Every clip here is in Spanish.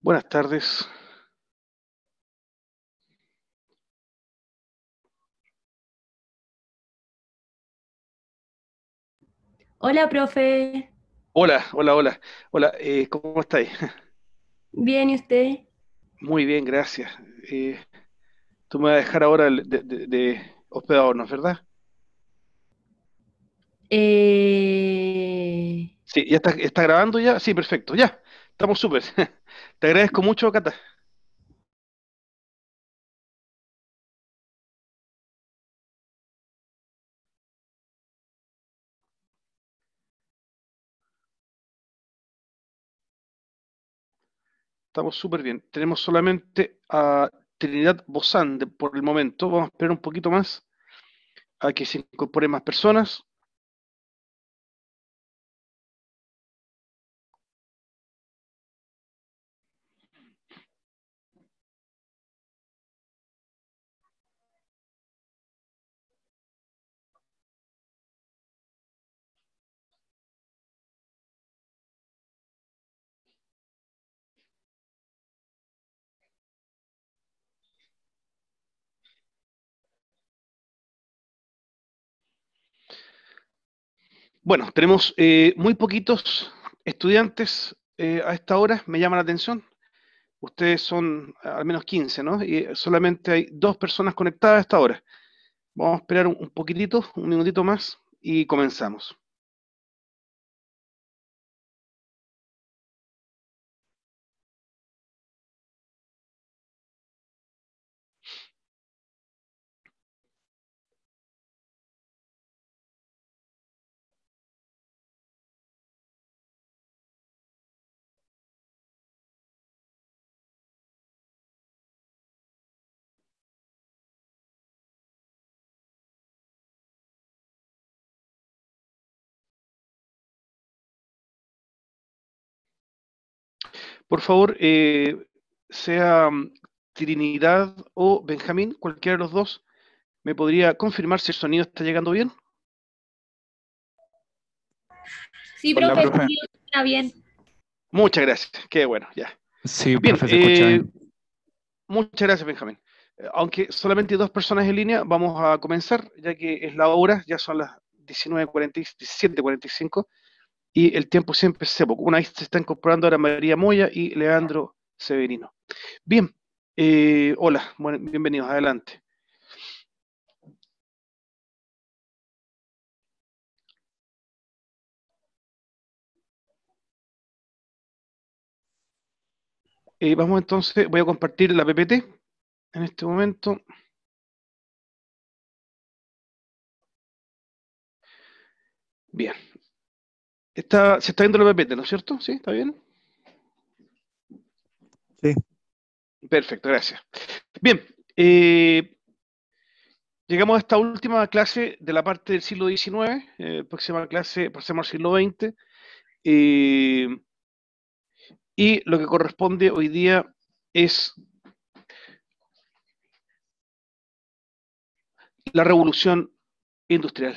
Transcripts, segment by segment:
Buenas tardes. Hola, profe. Hola, hola, hola. Hola, ¿cómo estáis? Bien, ¿y usted? Muy bien, gracias. Eh, Tú me vas a dejar ahora de hospedador, ¿no es verdad? Eh, Sí, ¿ya está grabando ya? Sí, perfecto, ya. Estamos súper. Te agradezco mucho, Cata. Estamos súper bien. Tenemos solamente a Trinidad Bozán por el momento. Vamos a esperar un poquito más a que se incorporen más personas. Bueno, tenemos muy poquitos estudiantes a esta hora. Me llama la atención. Ustedes son al menos 15, ¿no? Y solamente hay dos personas conectadas hasta ahora. Vamos a esperar un poquitito, un minutito más y comenzamos. Por favor, sea Trinidad o Benjamín, cualquiera de los dos, ¿me podría confirmar si el sonido está llegando bien? sí, Hola, profe, el profe. sonido está bien. Muchas gracias. Qué bueno, ya. Sí, Bien, profe, se escucha bien. muchas gracias, Benjamín. Aunque solamente hay dos personas en línea, vamos a comenzar, ya que es la hora, ya son las 19:40, 17:45, y el tiempo siempre se poco. Una vez se está incorporando ahora María Moya y Leandro Severino. Bien, hola, bueno, bienvenidos, adelante. Vamos entonces, voy a compartir la PPT en este momento. Bien, se está viendo la PPT, ¿no es cierto? ¿Sí? ¿Está bien? Sí, Perfecto, gracias. Bien, eh, llegamos a esta última clase de la parte del siglo XIX, próxima clase pasemos al siglo XX, eh, y lo que corresponde hoy día es la revolución industrial.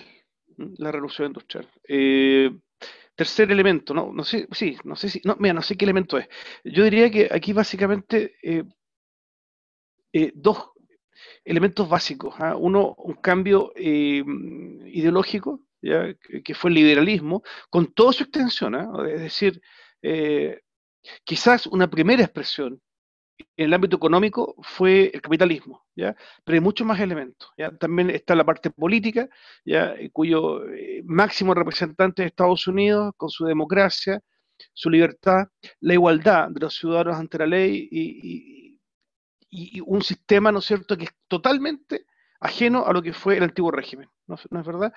La revolución industrial. Tercer elemento, no, no sé, sí, no sé si, no, mira, no sé qué elemento es. Yo diría que aquí básicamente dos elementos básicos. ¿Ah? Uno, un cambio ideológico, ¿ya? Que fue el liberalismo, con toda su extensión, ¿ah? Es decir, eh, quizás una primera expresión en el ámbito económico fue el capitalismo, ¿ya? Pero hay muchos más elementos, ¿ya? También está la parte política, ¿ya? Cuyo máximo representante es Estados Unidos, con su democracia, su libertad, la igualdad de los ciudadanos ante la ley y un sistema, ¿no es cierto?, que es totalmente ajeno a lo que fue el antiguo régimen, ¿no es verdad?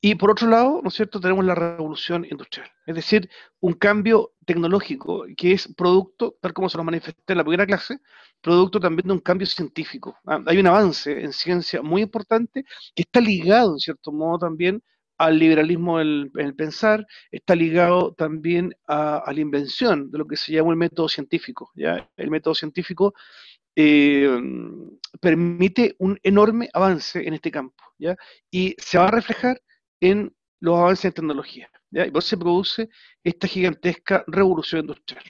Y por otro lado, ¿no es cierto?, tenemos la revolución industrial, es decir, un cambio tecnológico que es producto, tal como se lo manifesté en la primera clase, producto también de un cambio científico. ¿Ah? Hay un avance en ciencia muy importante que está ligado, en cierto modo, también al liberalismo en el pensar, está ligado también a la invención de lo que se llama el método científico. ¿Ya? El método científico eh, permite un enorme avance en este campo, ¿ya? Y se va a reflejar en los avances en tecnología, ¿ya? Y por eso se produce esta gigantesca revolución industrial.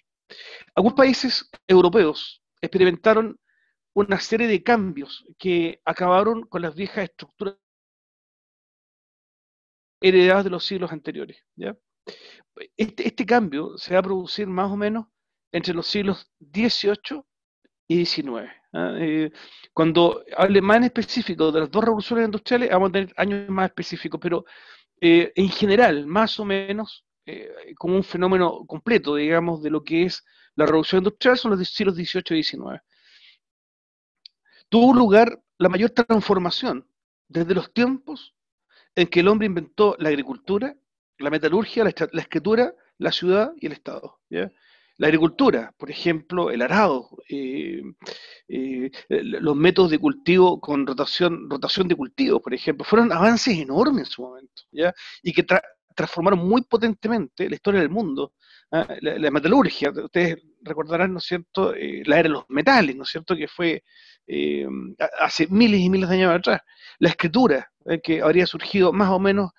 Algunos países europeos experimentaron una serie de cambios que acabaron con las viejas estructuras heredadas de los siglos anteriores. ¿Ya? Este cambio se va a producir más o menos entre los siglos XVIII y XIX. ¿Ah? Cuando hable más en específico de las dos revoluciones industriales, vamos a tener años más específicos, pero en general, más o menos, como un fenómeno completo, digamos, de lo que es la revolución industrial, son los siglos XVIII y XIX. Tuvo lugar la mayor transformación desde los tiempos en que el hombre inventó la agricultura, la metalurgia, la escritura, la ciudad y el Estado. ¿Ya? La agricultura, por ejemplo, el arado, los métodos de cultivo con rotación de cultivos, por ejemplo, fueron avances enormes en su momento, ¿ya? Y que transformaron muy potentemente la historia del mundo. ¿Ah? La metalurgia, ustedes recordarán, ¿no es cierto?, la era de los metales, ¿no es cierto?, que fue eh, hace miles y miles de años atrás. La escritura, que habría surgido más o menos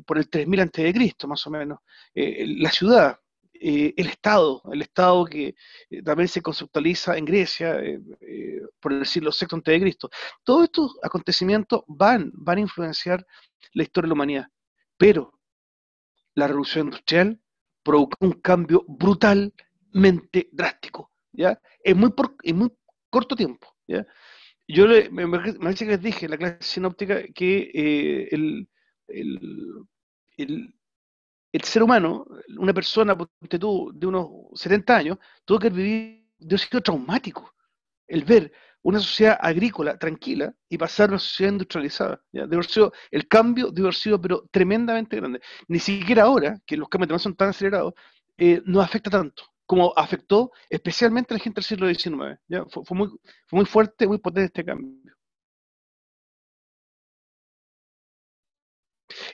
por el 3000 antes de Cristo, más o menos. La ciudad, el Estado que también se conceptualiza en Grecia por el siglo VI antes de Cristo. Todos estos acontecimientos van a influenciar la historia de la humanidad, pero la revolución industrial provocó un cambio brutalmente drástico, ¿ya? En muy corto tiempo, ¿ya? Me parece que les dije en la clase sinóptica que el, el, el ser humano, una persona de unos 70 años, tuvo que vivir de un sitio traumático. El ver una sociedad agrícola tranquila y pasar a una sociedad industrializada. ¿Ya? El cambio debe haber sido pero tremendamente grande. Ni siquiera ahora, que los cambios son tan acelerados, nos afecta tanto como afectó especialmente a la gente del siglo XIX. ¿Ya? Fue muy fuerte, muy potente este cambio.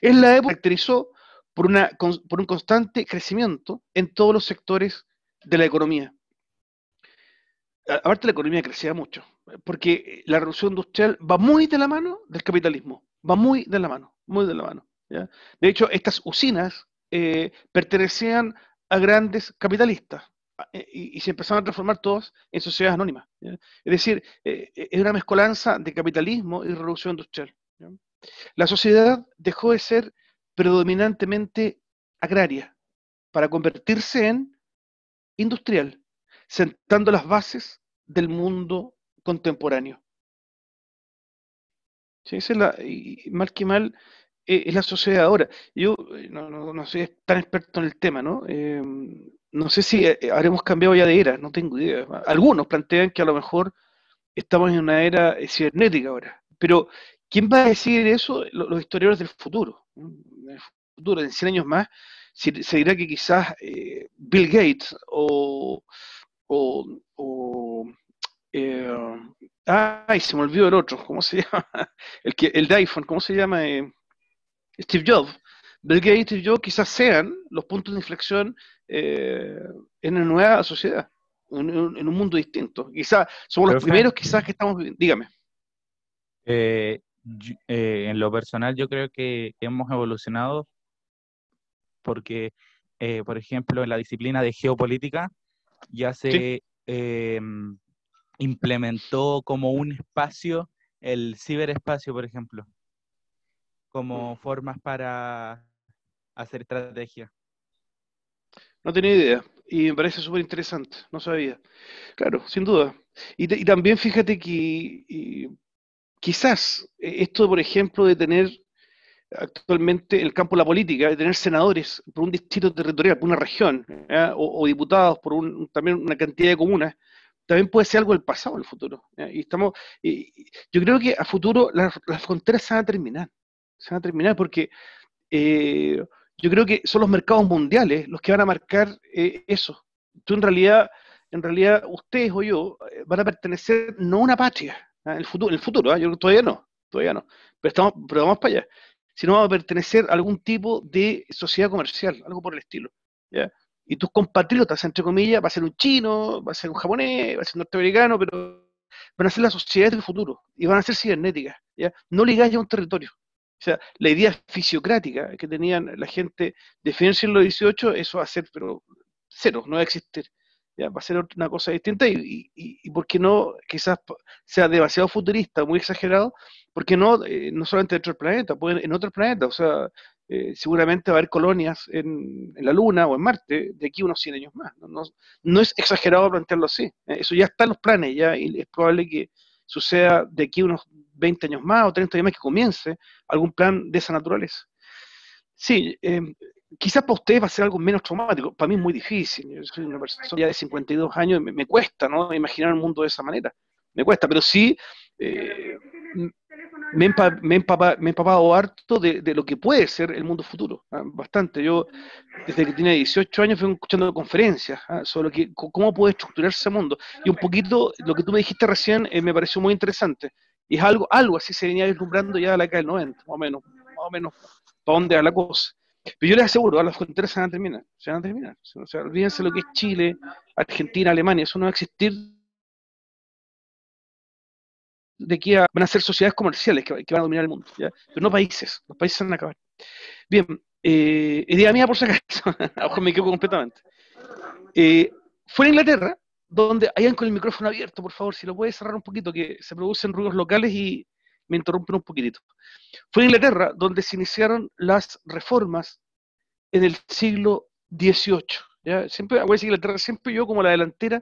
Es la época que caracterizó por un constante crecimiento en todos los sectores de la economía. Aparte la economía crecía mucho, porque la revolución industrial va muy de la mano del capitalismo, va muy de la mano, muy de la mano. ¿Ya? De hecho, estas usinas pertenecían a grandes capitalistas y se empezaron a transformar todas en sociedades anónimas. ¿Ya? Es decir, es una mezcolanza de capitalismo y revolución industrial. ¿Ya? La sociedad dejó de ser predominantemente agraria para convertirse en industrial, sentando las bases del mundo contemporáneo. ¿Sí? Esa es mal que mal, es la sociedad ahora. Yo no soy tan experto en el tema, ¿no? No sé si habremos cambiado ya de era, no tengo idea. Algunos plantean que a lo mejor estamos en una era cibernética ahora, pero ¿quién va a decir eso? Los historiadores del futuro. En el futuro, en 100 años más, se dirá que quizás Bill Gates o, o eh, ay, se me olvidó el otro, ¿cómo se llama? El de iPhone, ¿cómo se llama? Steve Jobs. Bill Gates y Steve Jobs quizás sean los puntos de inflexión eh, en una nueva sociedad, en un mundo distinto. Quizás somos los Profe, primeros, quizás que estamos viviendo. Dígame. en lo personal yo creo que hemos evolucionado porque, por ejemplo, en la disciplina de geopolítica ya Sí. se implementó como un espacio el ciberespacio, por ejemplo, como formas para hacer estrategia. No tenía idea. Y me parece súper interesante. No sabía. Claro, sin duda. Y también fíjate que quizás esto, por ejemplo, de tener actualmente el campo de la política, de tener senadores por un distrito territorial, por una región, ¿ya? O diputados por también una cantidad de comunas, también puede ser algo del pasado en el futuro. ¿Ya? Yo creo que a futuro las fronteras se van a terminar porque eh, yo creo que son los mercados mundiales los que van a marcar eso. Tú en realidad ustedes o yo van a pertenecer no a una patria, ¿ah? En el futuro, ¿ah? Yo todavía no, pero vamos para allá, sino vamos a pertenecer a algún tipo de sociedad comercial, algo por el estilo, ¿ya? Y tus compatriotas, entre comillas, va a ser un chino, va a ser un japonés, va a ser un norteamericano, pero van a ser las sociedades del futuro y van a ser cibernéticas, ¿ya? No ligadas ya a un territorio. O sea, la idea fisiocrática que tenían la gente de fin del siglo XVIII, eso va a ser, pero cero, no va a existir. ¿ya? Va a ser una cosa distinta y ¿por qué no? Quizás sea demasiado futurista, muy exagerado, porque no solamente dentro del planeta, pueden en otros planetas, o sea, seguramente va a haber colonias en la Luna o en Marte de aquí a unos 100 años más. No es exagerado plantearlo así. Eso ya está en los planes, ya, y es probable que suceda de aquí a unos 20 años más o 30 años más que comience algún plan de esa naturaleza. Sí, quizás para ustedes va a ser algo menos traumático, para mí es muy difícil. Yo soy una persona ya de 52 años, me cuesta, ¿no? Imaginar un mundo de esa manera. Me cuesta, pero sí eh, me he empapado harto de lo que puede ser el mundo futuro, ¿ah? Bastante. Yo, desde que tenía 18 años, fui escuchando conferencias, ¿ah? Sobre cómo puede estructurarse ese mundo. Y un poquito lo que tú me dijiste recién me pareció muy interesante. Y es algo así se venía vislumbrando ya a la década del 90, más o menos, para dónde va la cosa. Pero yo les aseguro, las fronteras se van a terminar, se van a terminar. O sea, olvídense lo que es Chile, Argentina, Alemania, eso no va a existir de aquí van a ser sociedades comerciales que van a dominar el mundo, ¿ya? Pero no países, los países van a acabar. Bien, idea mía por si acaso, ojo, me equivoco completamente. Fue en Inglaterra, donde, hayan con el micrófono abierto, por favor, si lo puedes cerrar un poquito, que se producen ruidos locales y me interrumpen un poquitito. Fue en Inglaterra donde se iniciaron las reformas en el siglo XVIII, ¿ya? Siempre, acuérdense que Inglaterra siempre yo como la delantera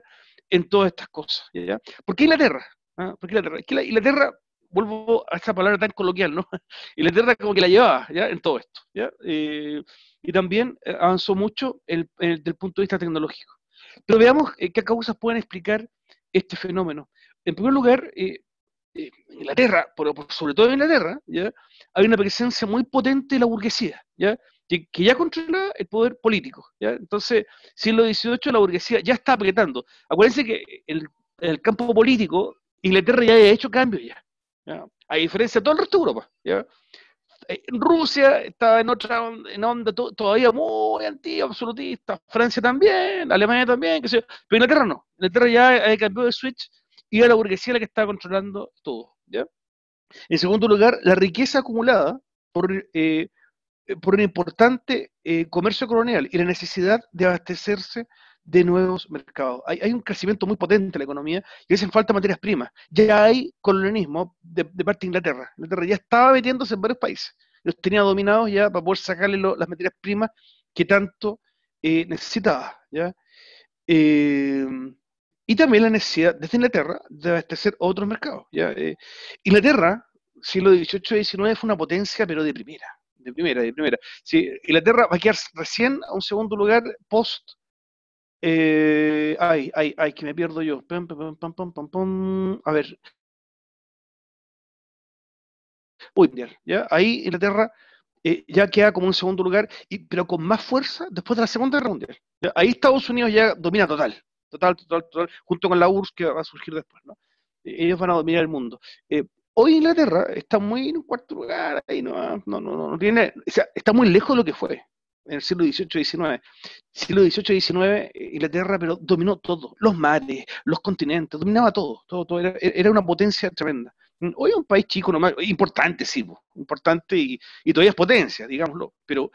en todas estas cosas, ¿ya? ¿Por qué Inglaterra? ¿Ah? ¿Por qué Inglaterra? Es que Inglaterra, vuelvo a esta palabra tan coloquial, ¿no? Inglaterra como que la llevaba, ¿ya? En todo esto, ¿ya? Y también avanzó mucho desde el punto de vista tecnológico. Pero veamos qué causas pueden explicar este fenómeno. En primer lugar, Inglaterra, sobre todo en Inglaterra, ¿ya? Hay una presencia muy potente de la burguesía, ¿ya? Que ya controla el poder político, ¿ya? Entonces, siglo XVIII la burguesía ya está apretando. Acuérdense que el campo político, Inglaterra ya ha hecho cambios ya, ¿ya? A diferencia de todo el resto de Europa, ¿ya? Rusia estaba en onda todavía muy antigua, absolutista, Francia también, Alemania también, qué sé yo, pero Inglaterra no. Inglaterra ya cambió de switch y era la burguesía la que estaba controlando todo, ¿ya? En segundo lugar, la riqueza acumulada por un importante comercio colonial y la necesidad de abastecerse de nuevos mercados. Hay un crecimiento muy potente en la economía y hacen falta materias primas. Ya hay colonialismo de parte de Inglaterra. Inglaterra ya estaba metiéndose en varios países. Los tenía dominados ya para poder sacarle las materias primas que tanto necesitaba, ¿ya? Eh, y también la necesidad desde Inglaterra de abastecer otros mercados, ¿ya? Inglaterra, siglo XVIII-XIX, fue una potencia, pero de primera. De primera, de primera. Sí, Inglaterra va a quedar recién a un segundo lugar post. Que me pierdo yo. Pam, pam, pam, pam, pam, pam. A ver. Uy, ¿ya? Ahí Inglaterra ya queda como un segundo lugar, pero con más fuerza después de la Segunda Guerra Mundial. ¿Ya? Ahí Estados Unidos ya domina total, junto con la URSS que va a surgir después, ¿no? Ellos van a dominar el mundo. Hoy Inglaterra está muy en un cuarto lugar, ahí no tiene, o sea, está muy lejos de lo que fue en el siglo XVIII-XIX. Siglo XVIII-XIX, Inglaterra, pero dominó todo, los mares, los continentes, dominaba todo, era una potencia tremenda. Hoy es un país chico nomás, importante, sí, importante y todavía es potencia, digámoslo, pero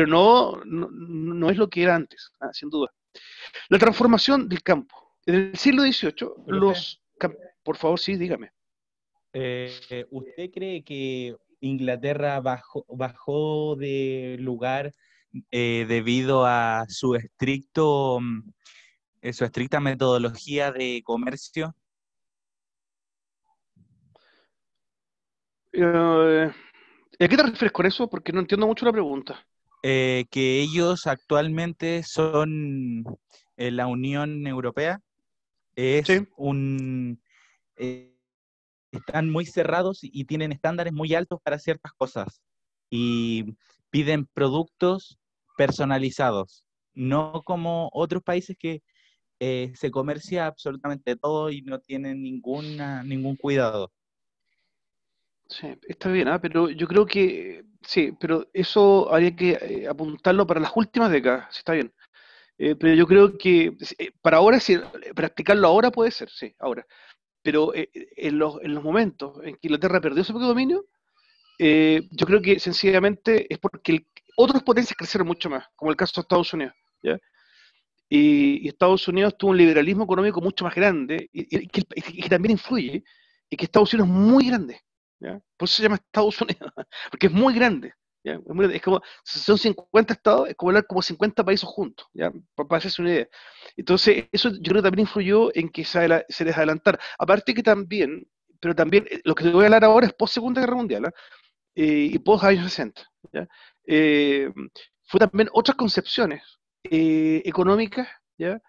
no es lo que era antes, sin duda. La transformación del campo. En el siglo XVIII, por favor, sí, dígame. ¿Usted cree que Inglaterra bajó de lugar debido a su estricta metodología de comercio? ¿A qué te refieres con eso? Porque no entiendo mucho la pregunta. Que ellos actualmente son la Unión Europea, es Sí. están muy cerrados y tienen estándares muy altos para ciertas cosas y piden productos personalizados, no como otros países que se comercia absolutamente todo y no tienen ningún cuidado. Sí, está bien, pero yo creo que sí, pero eso habría que apuntarlo para las últimas décadas, sí, está bien. Pero yo creo que para ahora, sí, para explicarlo ahora puede ser, sí, ahora. Pero en los momentos en que Inglaterra perdió ese dominio, yo creo que sencillamente es porque otras potencias crecieron mucho más, como el caso de Estados Unidos, ¿ya? y Estados Unidos tuvo un liberalismo económico mucho más grande y que también influye, y que Estados Unidos es muy grande, ¿ya? Por eso se llama Estados Unidos, porque es muy grande, ¿ya? Es, muy grande. Es como, si son 50 estados, es como hablar como 50 países juntos, ¿ya? Para hacerse una idea. Entonces, eso yo creo que también influyó en que se les adelantara. Aparte que también, pero también, lo que te voy a hablar ahora es post Segunda Guerra Mundial, ¿ah? Y post años 60, ¿ya? Eh, Fue también otras concepciones económicas, ¿ya?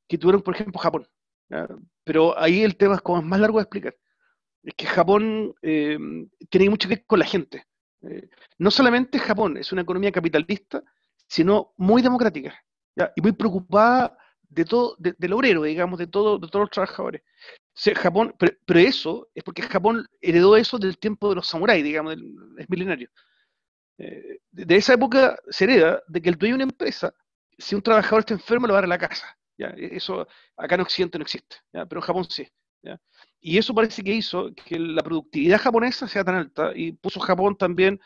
Que tuvieron, por ejemplo, Japón, ¿ya? Pero ahí el tema es como más largo de explicar. Es que Japón tiene mucho que ver con la gente. Eh, no solamente Japón es una economía capitalista, sino muy democrática, ¿ya? Y muy preocupada de todo, del obrero, digamos, de todos los trabajadores. O sea, Japón, pero eso es porque Japón heredó eso del tiempo de los samuráis, digamos, es milenario. De esa época se hereda de que el dueño de una empresa, si un trabajador está enfermo, lo va a dar a la casa. ¿Ya? Eso acá en Occidente no existe, ¿ya? Pero en Japón sí. ¿Ya? Y eso parece que hizo que la productividad japonesa sea tan alta y puso Japón también,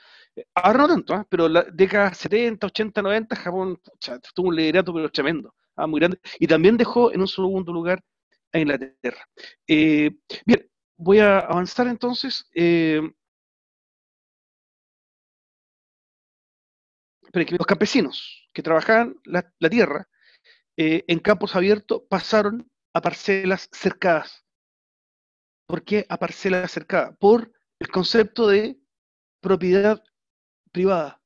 ahora no tanto, ¿eh? Pero la década 70, 80, 90, Japón pucha, tuvo un liderato pero tremendo, muy grande, y también dejó en un segundo lugar a Inglaterra. Eh, Bien, voy a avanzar entonces. Pero que los campesinos que trabajaban la tierra en campos abiertos pasaron a parcelas cercadas. ¿Por qué a parcelas cercadas? Por el concepto de propiedad privada,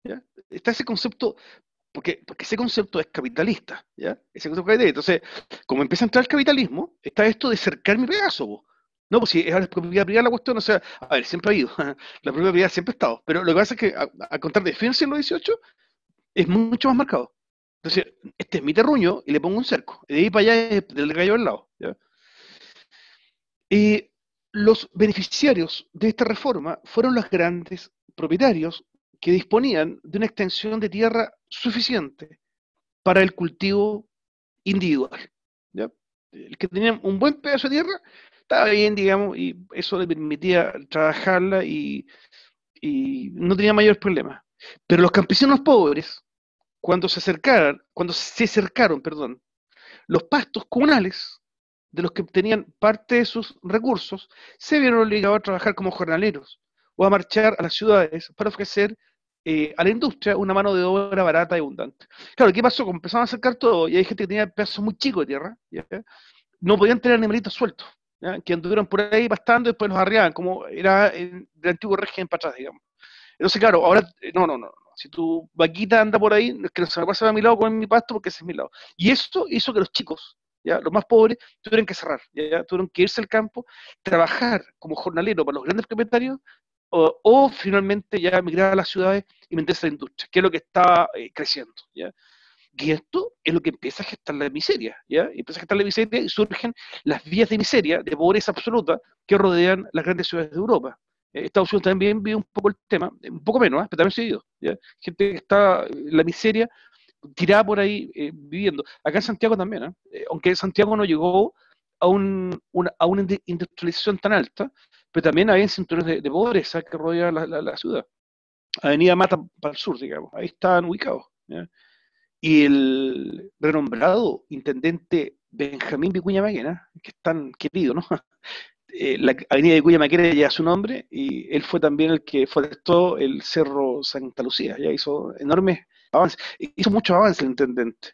¿ya? Está ese concepto, porque ese concepto es capitalista, ¿ya? Ese concepto es capitalista. Entonces, como empieza a entrar el capitalismo, está esto de cercar mi pedazo, po. No, pues si es propiedad privada la cuestión, o sea, a ver, siempre ha habido, la propiedad privada siempre ha estado, pero lo que pasa es que a contar de fin del siglo XVIII es mucho más marcado. Entonces, este es mi terruño y le pongo un cerco. Y de ahí para allá es del gallo al lado, ¿ya? Y los beneficiarios de esta reforma fueron los grandes propietarios que disponían de una extensión de tierra suficiente para el cultivo individual, ¿ya? El que tenía un buen pedazo de tierra estaba bien, digamos, y eso le permitía trabajarla y no tenía mayores problemas. Pero los campesinos pobres, cuando se acercaron, perdón, los pastos comunales de los que obtenían parte de sus recursos, se vieron obligados a trabajar como jornaleros o a marchar a las ciudades para ofrecer a la industria una mano de obra barata y abundante. Claro, ¿qué pasó? Como empezaron a acercar todo y hay gente que tenía pedazos muy chicos de tierra, ¿ya? No podían tener animalitos sueltos, ¿ya? Que anduvieron por ahí pastando y después los arriaban, como era del antiguo régimen para atrás, digamos. Entonces, claro, ahora, no. Si tu vaquita anda por ahí, no es que no se me pase a mi lado con mi pasto porque ese es mi lado. Y eso hizo que los chicos, ¿ya? Los más pobres, tuvieron que cerrar, ¿ya? Tuvieron que irse al campo, trabajar como jornalero para los grandes propietarios, o finalmente ya emigrar a las ciudades y meterse a la industria, que es lo que está creciendo, ¿ya? Y esto es lo que empieza a gestar la miseria, ¿ya? Y empieza a gestar la miseria y surgen las vías de miseria, de pobreza absoluta, que rodean las grandes ciudades de Europa. Estados Unidos también vive un poco el tema, un poco menos, pero también se vive, ¿ya? Gente que está en la miseria, tirada por ahí viviendo. Acá en Santiago también, aunque Santiago no llegó a una industrialización tan alta, pero también hay cinturones de pobreza que rodean la ciudad. Avenida Mata para el sur, digamos, ahí están ubicados, ¿ya? Y el renombrado intendente Benjamín Vicuña Maquena, que es tan querido, ¿no? La avenida Vicuña Maquena lleva su nombre y él fue también el que forestó el Cerro Santa Lucía, ya hizo enormes avances, hizo muchos avances el intendente,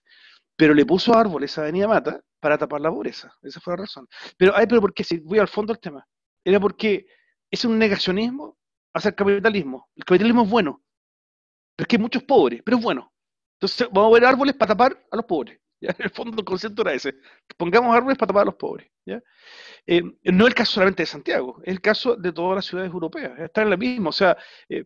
pero le puso árboles a Avenida Mata para tapar la pobreza, esa fue la razón. Pero ¿por qué? Si voy al fondo del tema, era porque es un negacionismo hacia el capitalismo es bueno, pero es que hay muchos pobres, pero es bueno. Entonces vamos a ver árboles para tapar a los pobres. ¿Ya? En el fondo el concepto era ese. Pongamos árboles para tapar a los pobres. ¿Ya? No es el caso solamente de Santiago, es el caso de todas las ciudades europeas. Están en la misma. O sea, eh,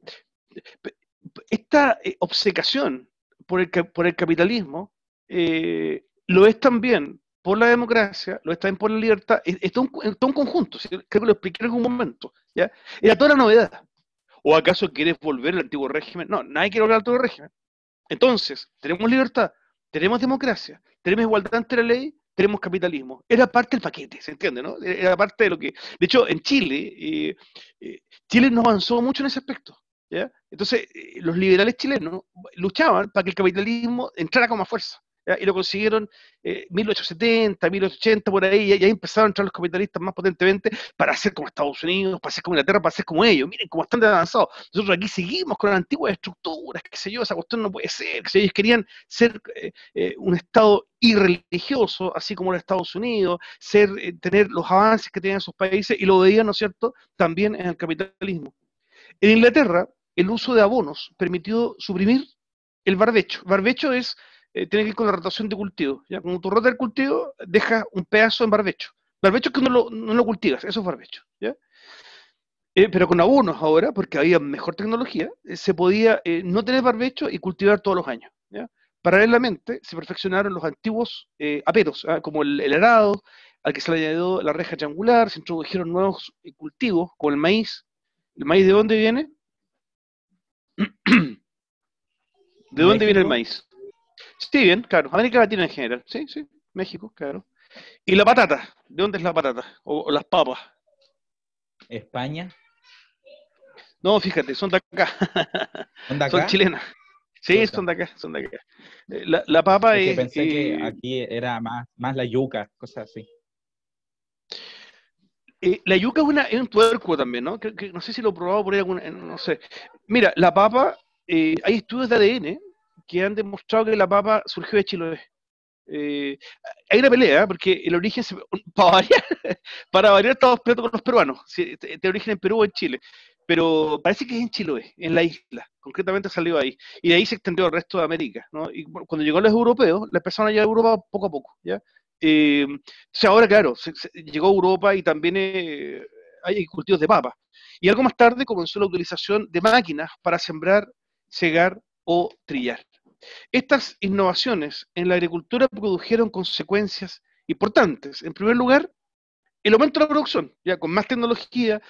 esta obcecación por el capitalismo lo es también por la democracia, lo es también por la libertad, es todo un conjunto. ¿Sí? Creo que lo expliqué en algún momento. ¿Ya? Era toda la novedad. ¿O acaso quieres volver al antiguo régimen? No, nadie quiere volver al antiguo régimen. Entonces, tenemos libertad, tenemos democracia, tenemos igualdad ante la ley, tenemos capitalismo. Era parte del paquete, ¿se entiende? ¿No? Era parte de lo que... De hecho, en Chile, Chile no avanzó mucho en ese aspecto, ¿ya? Entonces, los liberales chilenos luchaban para que el capitalismo entrara con más fuerza. ¿ya? Y lo consiguieron 1870, 1880, por ahí, y ahí empezaron a entrar los capitalistas más potentemente para hacer como Estados Unidos, para hacer como Inglaterra, para hacer como ellos. Miren cómo están de avanzados. Nosotros aquí seguimos con las antiguas estructuras, qué sé yo, esa cuestión no puede ser, que ellos querían ser un Estado irreligioso, así como los Estados Unidos, tener los avances que tenían sus países, y lo veían, ¿no es cierto?, también en el capitalismo. En Inglaterra, el uso de abonos permitió suprimir el barbecho. Barbecho tiene que ver con la rotación de cultivo. ¿Ya? Cuando tú rotas el cultivo, dejas un pedazo en barbecho. Barbecho es que no lo cultivas, eso es barbecho. ¿Ya? Pero con abonos ahora, porque había mejor tecnología, se podía no tener barbecho y cultivar todos los años. ¿Ya? Paralelamente, se perfeccionaron los antiguos aperos, como el arado, al que se le añadió la reja triangular, se introdujeron nuevos cultivos, como el maíz. ¿El maíz de dónde viene? ¿De dónde viene el México, maíz? Sí, bien, claro. América Latina en general. Sí, sí. México, claro. ¿Y la patata? ¿De dónde es la patata? O las papas. España, No, fíjate, son de acá. ¿son de Son acá? chilenas. Sí, son Chuta. de acá, son de acá. La papa Es que es... pensé que aquí era más la yuca, cosas así. la yuca es un tubérculo también, ¿no? No sé si lo he probado por ahí, no sé. Mira, la papa, hay estudios de ADN que han demostrado que la papa surgió de Chiloé. Eh, Hay una pelea, porque el origen, para variar, para variar estamos peleando con los peruanos, si, de origen en Perú o en Chile, pero parece que es en Chiloé, en la isla, concretamente salió ahí, y de ahí se extendió al resto de América, ¿no? Y cuando llegó los europeos, la empezaron a llegar a Europa poco a poco, ¿ya? Entonces ahora, claro, llegó a Europa y también hay cultivos de papa, y algo más tarde comenzó la utilización de máquinas para sembrar, cegar o trillar. Estas innovaciones en la agricultura produjeron consecuencias importantes. En primer lugar, el aumento de la producción, ya con más tecnología,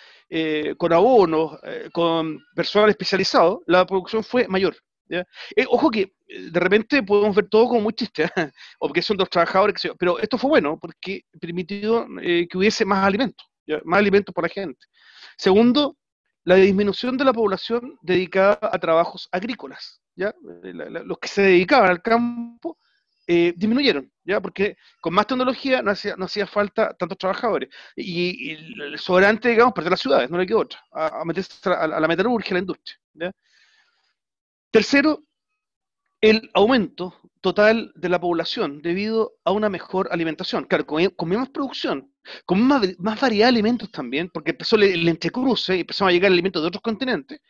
con abonos, con personal especializado, la producción fue mayor. ¿Ya? Ojo que de repente podemos ver todo como muy chiste, ¿eh? O porque son los trabajadores, qué sé yo, pero esto fue bueno porque permitió que hubiese más alimentos, ¿ya? Más alimentos para la gente. Segundo, la disminución de la población dedicada a trabajos agrícolas, ¿ya? Los que se dedicaban al campo disminuyeron, ¿ya? Porque con más tecnología no hacía falta tantos trabajadores. Y el sobrante, digamos, perdió las ciudades, no le quedó otra, a meterse a la metalurgia, a la industria. ¿Ya? Tercero, el aumento total de la población debido a una mejor alimentación. Claro, con más producción, con más variedad de alimentos también, porque empezó el entrecruce y empezaron a llegar alimentos de otros continentes,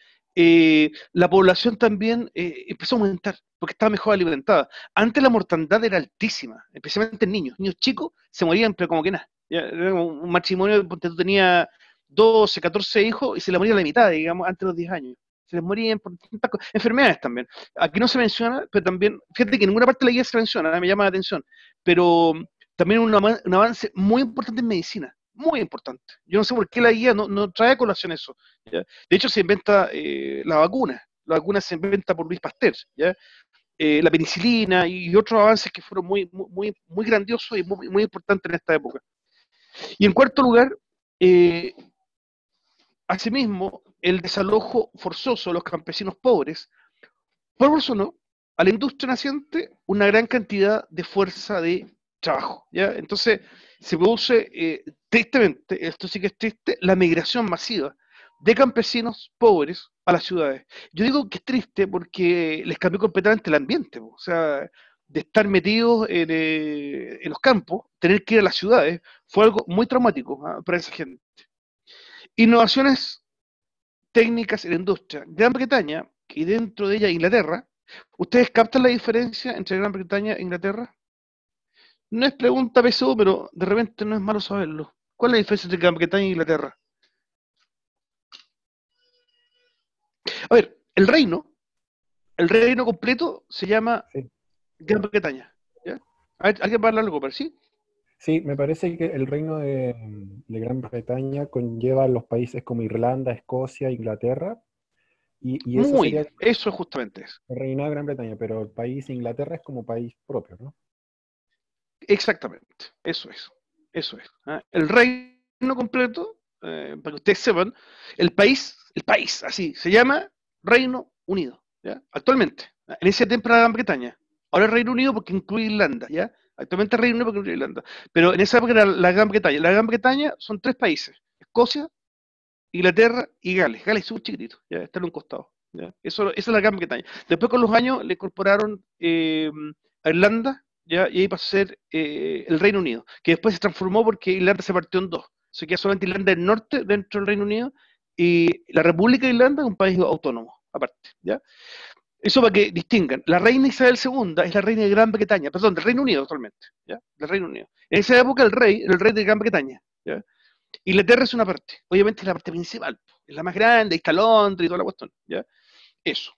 la población también empezó a aumentar, porque estaba mejor alimentada. Antes la mortandad era altísima, especialmente en niños. Niños chicos se morían, pero como que nada. Ya, era un matrimonio, porque tú tenías 12, 14 hijos y se le moría la mitad, digamos, antes de los 10 años. Se les morían por tantas enfermedades también. Aquí no se menciona, pero también, fíjate que en ninguna parte de la guía se menciona, me llama la atención, pero también un avance muy importante en medicina, muy importante. Yo no sé por qué la guía no trae a colación eso. ¿Ya? De hecho, se inventa la vacuna se inventa por Luis Pasteur, ¿ya? La penicilina y otros avances que fueron muy grandiosos y muy importantes en esta época. Y en cuarto lugar, eh, asimismo, el desalojo forzoso de los campesinos pobres proporcionó a la industria naciente una gran cantidad de fuerza de trabajo. ¿Ya? Entonces, se produce, tristemente, esto sí que es triste, la migración masiva de campesinos pobres a las ciudades. Yo digo que es triste porque les cambió completamente el ambiente, o sea, de estar metidos en los campos, tener que ir a las ciudades, fue algo muy traumático, para esa gente. Innovaciones técnicas en la industria. Gran Bretaña, y dentro de ella Inglaterra, ¿ustedes captan la diferencia entre Gran Bretaña e Inglaterra? No es pregunta PSU, pero de repente no es malo saberlo. ¿Cuál es la diferencia entre Gran Bretaña e Inglaterra? A ver, el reino completo se llama Sí, Gran Bretaña. ¿Ya? A ver, ¿alguien va a hablar algo, ¿sí? sí, me parece que el reino de Gran Bretaña conlleva los países como Irlanda, Escocia, Inglaterra, y eso Muy sería bien, eso es justamente eso. el reino de Gran Bretaña, pero el país Inglaterra es como país propio, ¿no? Exactamente, eso es. Eso es. El reino completo, para que ustedes sepan, el país, así, se llama Reino Unido, ¿ya? Actualmente. En ese tiempo era Gran Bretaña. Ahora es Reino Unido porque incluye Irlanda, ¿ya? Actualmente es Reino Unido porque incluye Irlanda. Pero en esa época era la Gran Bretaña. La Gran Bretaña son 3 países: Escocia, Inglaterra y Gales. Gales es súper chiquitito, ya está en un costado. ¿Ya? Esa es la Gran Bretaña. Después con los años le incorporaron a Irlanda, ¿ya? Y ahí pasó a ser el Reino Unido, que después se transformó porque Irlanda se partió en dos. Se queda solamente Irlanda del Norte dentro del Reino Unido y la República de Irlanda es un país autónomo, aparte. ¿Ya? Eso para que distingan. La reina Isabel II es la reina de Gran Bretaña, perdón, del Reino Unido actualmente, ¿ya? Del Reino Unido. En esa época el rey era el rey de Gran Bretaña, ¿ya? Inglaterra es una parte, obviamente es la parte principal, es la más grande, ahí está Londres y toda la cuestión, ¿ya? Eso.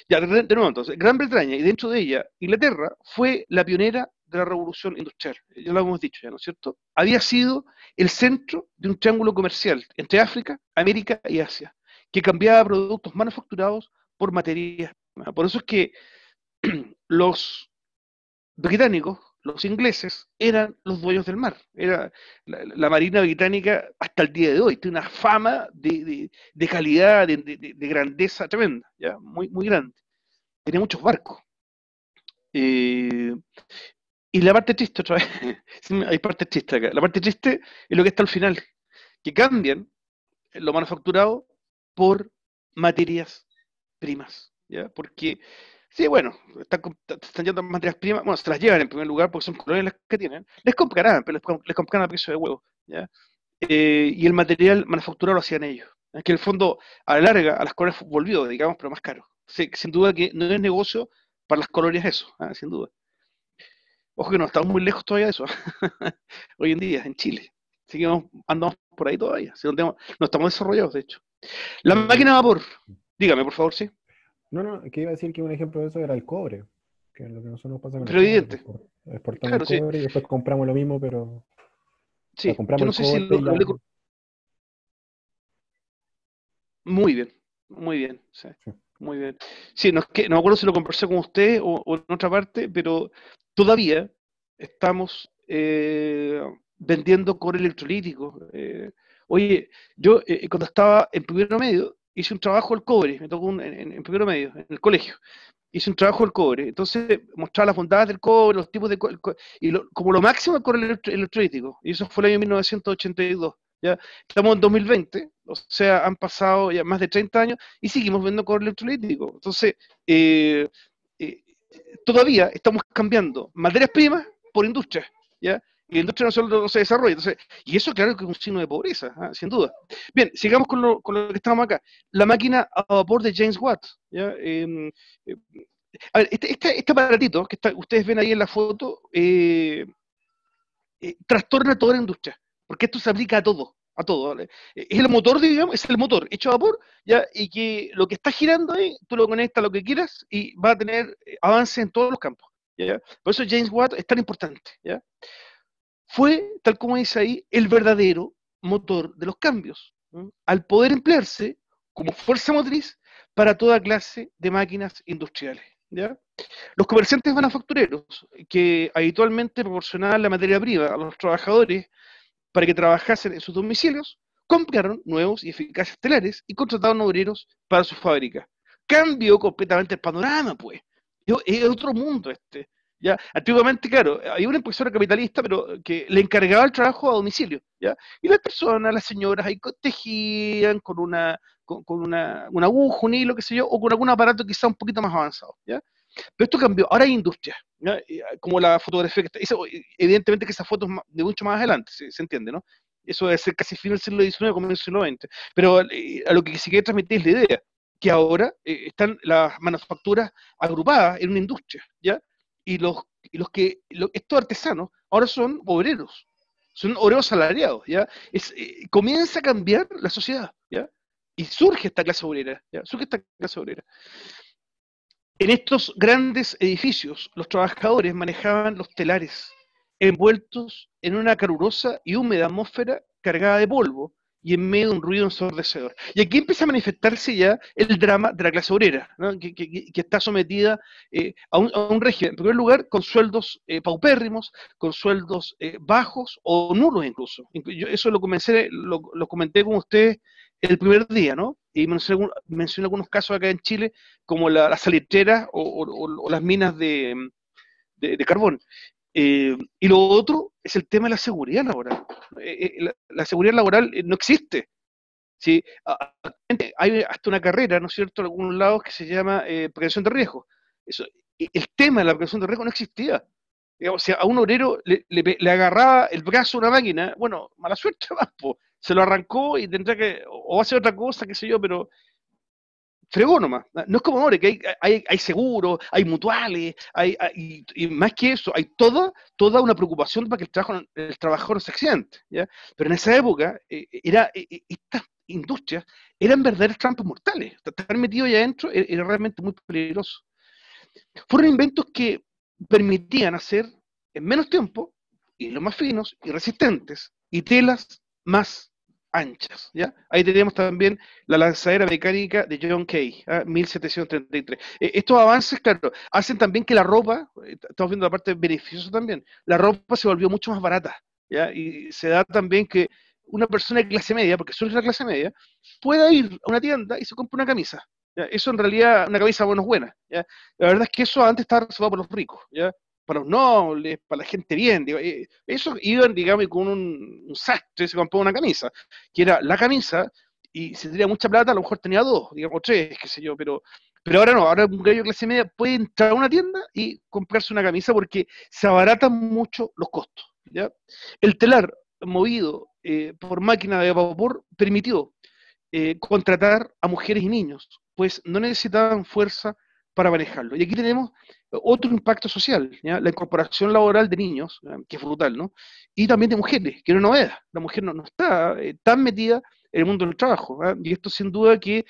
Ya, de nuevo entonces, Gran Bretaña y dentro de ella, Inglaterra fue la pionera de la revolución industrial, ya lo hemos dicho ya, ¿no es cierto? Había sido el centro de un triángulo comercial entre África, América y Asia, que cambiaba productos manufacturados por materias primas. Por eso es que los británicos, los ingleses, eran los dueños del mar. Era la Marina británica hasta el día de hoy. Tiene una fama de calidad, de grandeza tremenda, ¿ya? Muy, muy grande. Tenía muchos barcos. Y la parte triste, otra vez, sí, hay parte triste acá. La parte triste es lo que está al final, que cambian lo manufacturado por materias primas, ¿ya? Porque, sí, bueno, están llevando materias primas, bueno, se las llevan en primer lugar porque son colonias las que tienen, les comprarán, pero les comprarán a precio de huevo, ¿ya? Y el material manufacturado lo hacían ellos. Es que en el fondo, a la larga, a las colonias volvió, digamos, pero más caro. Sí, sin duda que no es negocio para las colonias eso, ¿ah? Sin duda. Ojo que no estamos muy lejos todavía de eso, hoy en día, en Chile. Seguimos, andamos por ahí todavía, si no estamos desarrollados, de hecho. La máquina de vapor, dígame, por favor, sí. No, que iba a decir que un ejemplo de eso era el cobre, que es lo que nosotros nos pasa con el Pero cobre. evidente, Exportamos claro, el sí. cobre y después compramos lo mismo, pero o sea, Sí, yo compramos no el sé si cobre y ya. Muy bien, muy bien, sí, Sí. muy bien. Sí, no me acuerdo si lo conversé con usted o en otra parte, pero todavía estamos vendiendo cobre electrolítico. Oye, yo cuando estaba en primero medio hice un trabajo del cobre, me tocó en primero medio, en el colegio. Hice un trabajo del cobre, entonces mostraba las bondades del cobre, los tipos de cobre, y como lo máximo el cobre electrolítico, y eso fue el año 1982. ¿Ya? Estamos en 2020, o sea, han pasado ya más de 30 años y seguimos viendo cobre electrolítico. Entonces, eh, eh, todavía estamos cambiando materias primas por industria, ¿ya? Y la industria no se desarrolla. Entonces, y eso, claro, que es un signo de pobreza, ¿ah? Sin duda. Bien, sigamos con lo que estamos acá. La máquina a vapor de James Watt, ¿ya? A ver, este aparatito que ustedes ven ahí en la foto trastorna toda la industria, porque esto se aplica a todo, a todo, ¿vale? Es el motor, digamos, es el motor hecho a vapor, ¿ya? Y que lo que está girando ahí, tú lo conectas a lo que quieras y va a tener avance en todos los campos, ¿ya? Por eso James Watt es tan importante, ¿ya? Fue, tal como dice ahí, el verdadero motor de los cambios, ¿no? Al poder emplearse como fuerza motriz para toda clase de máquinas industriales, ¿ya? Los comerciantes manufactureros, que habitualmente proporcionaban la materia prima a los trabajadores para que trabajasen en sus domicilios, compraron nuevos y eficaces telares y contrataron obreros para sus fábricas. Cambió completamente el panorama, pues. Es otro mundo este. ¿Ya? Antiguamente, claro, había una empresaria capitalista, pero que le encargaba el trabajo a domicilio, ¿ya? Y las personas, las señoras, ahí tejían con una aguja, un hilo, qué sé yo, o con algún aparato quizá un poquito más avanzado, ¿ya? Pero esto cambió, ahora hay industria, ¿ya? Como la fotografía que está, evidentemente que esa foto es de mucho más adelante, se entiende, ¿no? Eso debe ser casi fin del siglo XIX, comienzo del siglo XX. Pero a lo que se quiere transmitir es la idea, que ahora están las manufacturas agrupadas en una industria, ¿ya? Estos artesanos ahora son obreros salariados, ¿ya? Comienza a cambiar la sociedad, ¿ya? Y surge esta clase obrera, ¿ya? Surge esta clase obrera. En estos grandes edificios, los trabajadores manejaban los telares, envueltos en una calurosa y húmeda atmósfera cargada de polvo y en medio de un ruido ensordecedor. Y aquí empieza a manifestarse ya el drama de la clase obrera, ¿no? que está sometida a un régimen, en primer lugar, con sueldos paupérrimos, con sueldos bajos o nulos incluso. Yo eso lo comenté con ustedes el primer día, ¿no? Y mencioné algunos casos acá en Chile, como las salitreras o las minas de carbón. Y lo otro es el tema de la seguridad laboral. La seguridad laboral no existe. ¿Sí? Actualmente hay hasta una carrera, ¿no es cierto?, en algunos lados que se llama prevención de riesgo. Eso, el tema de la prevención de riesgo no existía. Digamos, si a un obrero le agarraba el brazo a una máquina, bueno, mala suerte, más, po. Se lo arrancó y tendrá que, o va a hacer otra cosa, qué sé yo, pero fregó nomás. No es como ahora, que hay seguros, hay mutuales, y más que eso, hay toda una preocupación para que el trabajador no se accidente, ¿ya? Pero en esa época, estas industrias eran verdaderas trampas mortales. Estar metido allá adentro era realmente muy peligroso. Fueron inventos que permitían hacer en menos tiempo hilos más finos y resistentes y telas más anchas, ¿ya? Ahí tenemos también la lanzadera mecánica de John Kay, 1733. Estos avances, claro, hacen también que la ropa, estamos viendo la parte beneficiosa también, la ropa se volvió mucho más barata, ¿ya? Y se da también que una persona de clase media, porque solo es la clase media, pueda ir a una tienda y se compra una camisa, ¿ya? Eso en realidad, una camisa buena, ¿ya? La verdad es que eso antes estaba reservado por los ricos, ¿ya? Para los nobles, para la gente bien, digo, eso iban, digamos, con un sastre, se compraba una camisa, que era la camisa, y si tenía mucha plata, a lo mejor tenía dos, digamos, tres, qué sé yo, pero ahora no, ahora un gallo de clase media puede entrar a una tienda y comprarse una camisa porque se abaratan mucho los costos, ¿ya? El telar movido por máquina de vapor permitió contratar a mujeres y niños, pues no necesitaban fuerza para manejarlo. Y aquí tenemos otro impacto social, ¿ya? La incorporación laboral de niños, que es brutal, ¿no? Y también de mujeres, que no es novedad. La mujer no está tan metida en el mundo del trabajo, ¿ya? Y esto sin duda que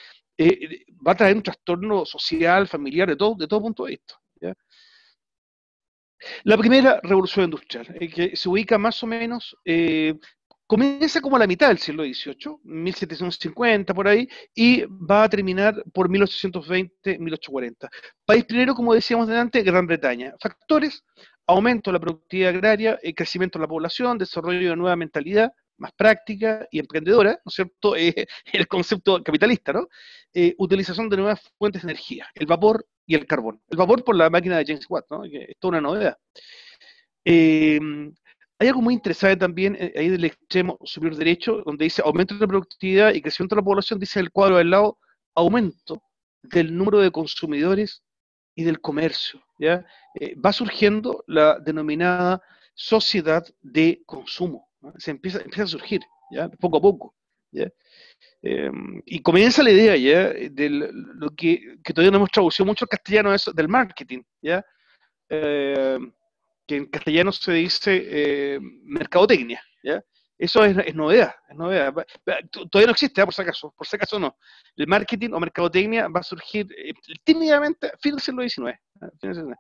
va a traer un trastorno social, familiar, de todo punto de vista, ¿ya? La primera revolución industrial, que se ubica más o menos, comienza como a la mitad del siglo XVIII, 1750 por ahí, y va a terminar por 1820, 1840. País primero, como decíamos delante, Gran Bretaña. Factores: aumento de la productividad agraria, crecimiento de la población, desarrollo de nueva mentalidad, más práctica y emprendedora, ¿no es cierto? El concepto capitalista, ¿no? Utilización de nuevas fuentes de energía, el vapor y el carbón. El vapor por la máquina de James Watt, ¿no? Que es toda una novedad. Eh, Hay algo muy interesante también ahí del extremo superior derecho, donde dice aumento de la productividad y crecimiento de la población, dice el cuadro del lado, aumento del número de consumidores y del comercio, ¿ya? Va surgiendo la denominada sociedad de consumo, ¿no? Empieza a surgir, ¿ya? Poco a poco, ¿ya? Y comienza la idea ya de lo que todavía no hemos traducido mucho al castellano, eso, del marketing, ¿ya? Eh, que en castellano se dice mercadotecnia, ¿ya? Eso es novedad, es novedad. Todavía no existe, ¿eh? Por si acaso no. El marketing o mercadotecnia va a surgir tímidamente a fines del siglo XIX, ¿eh?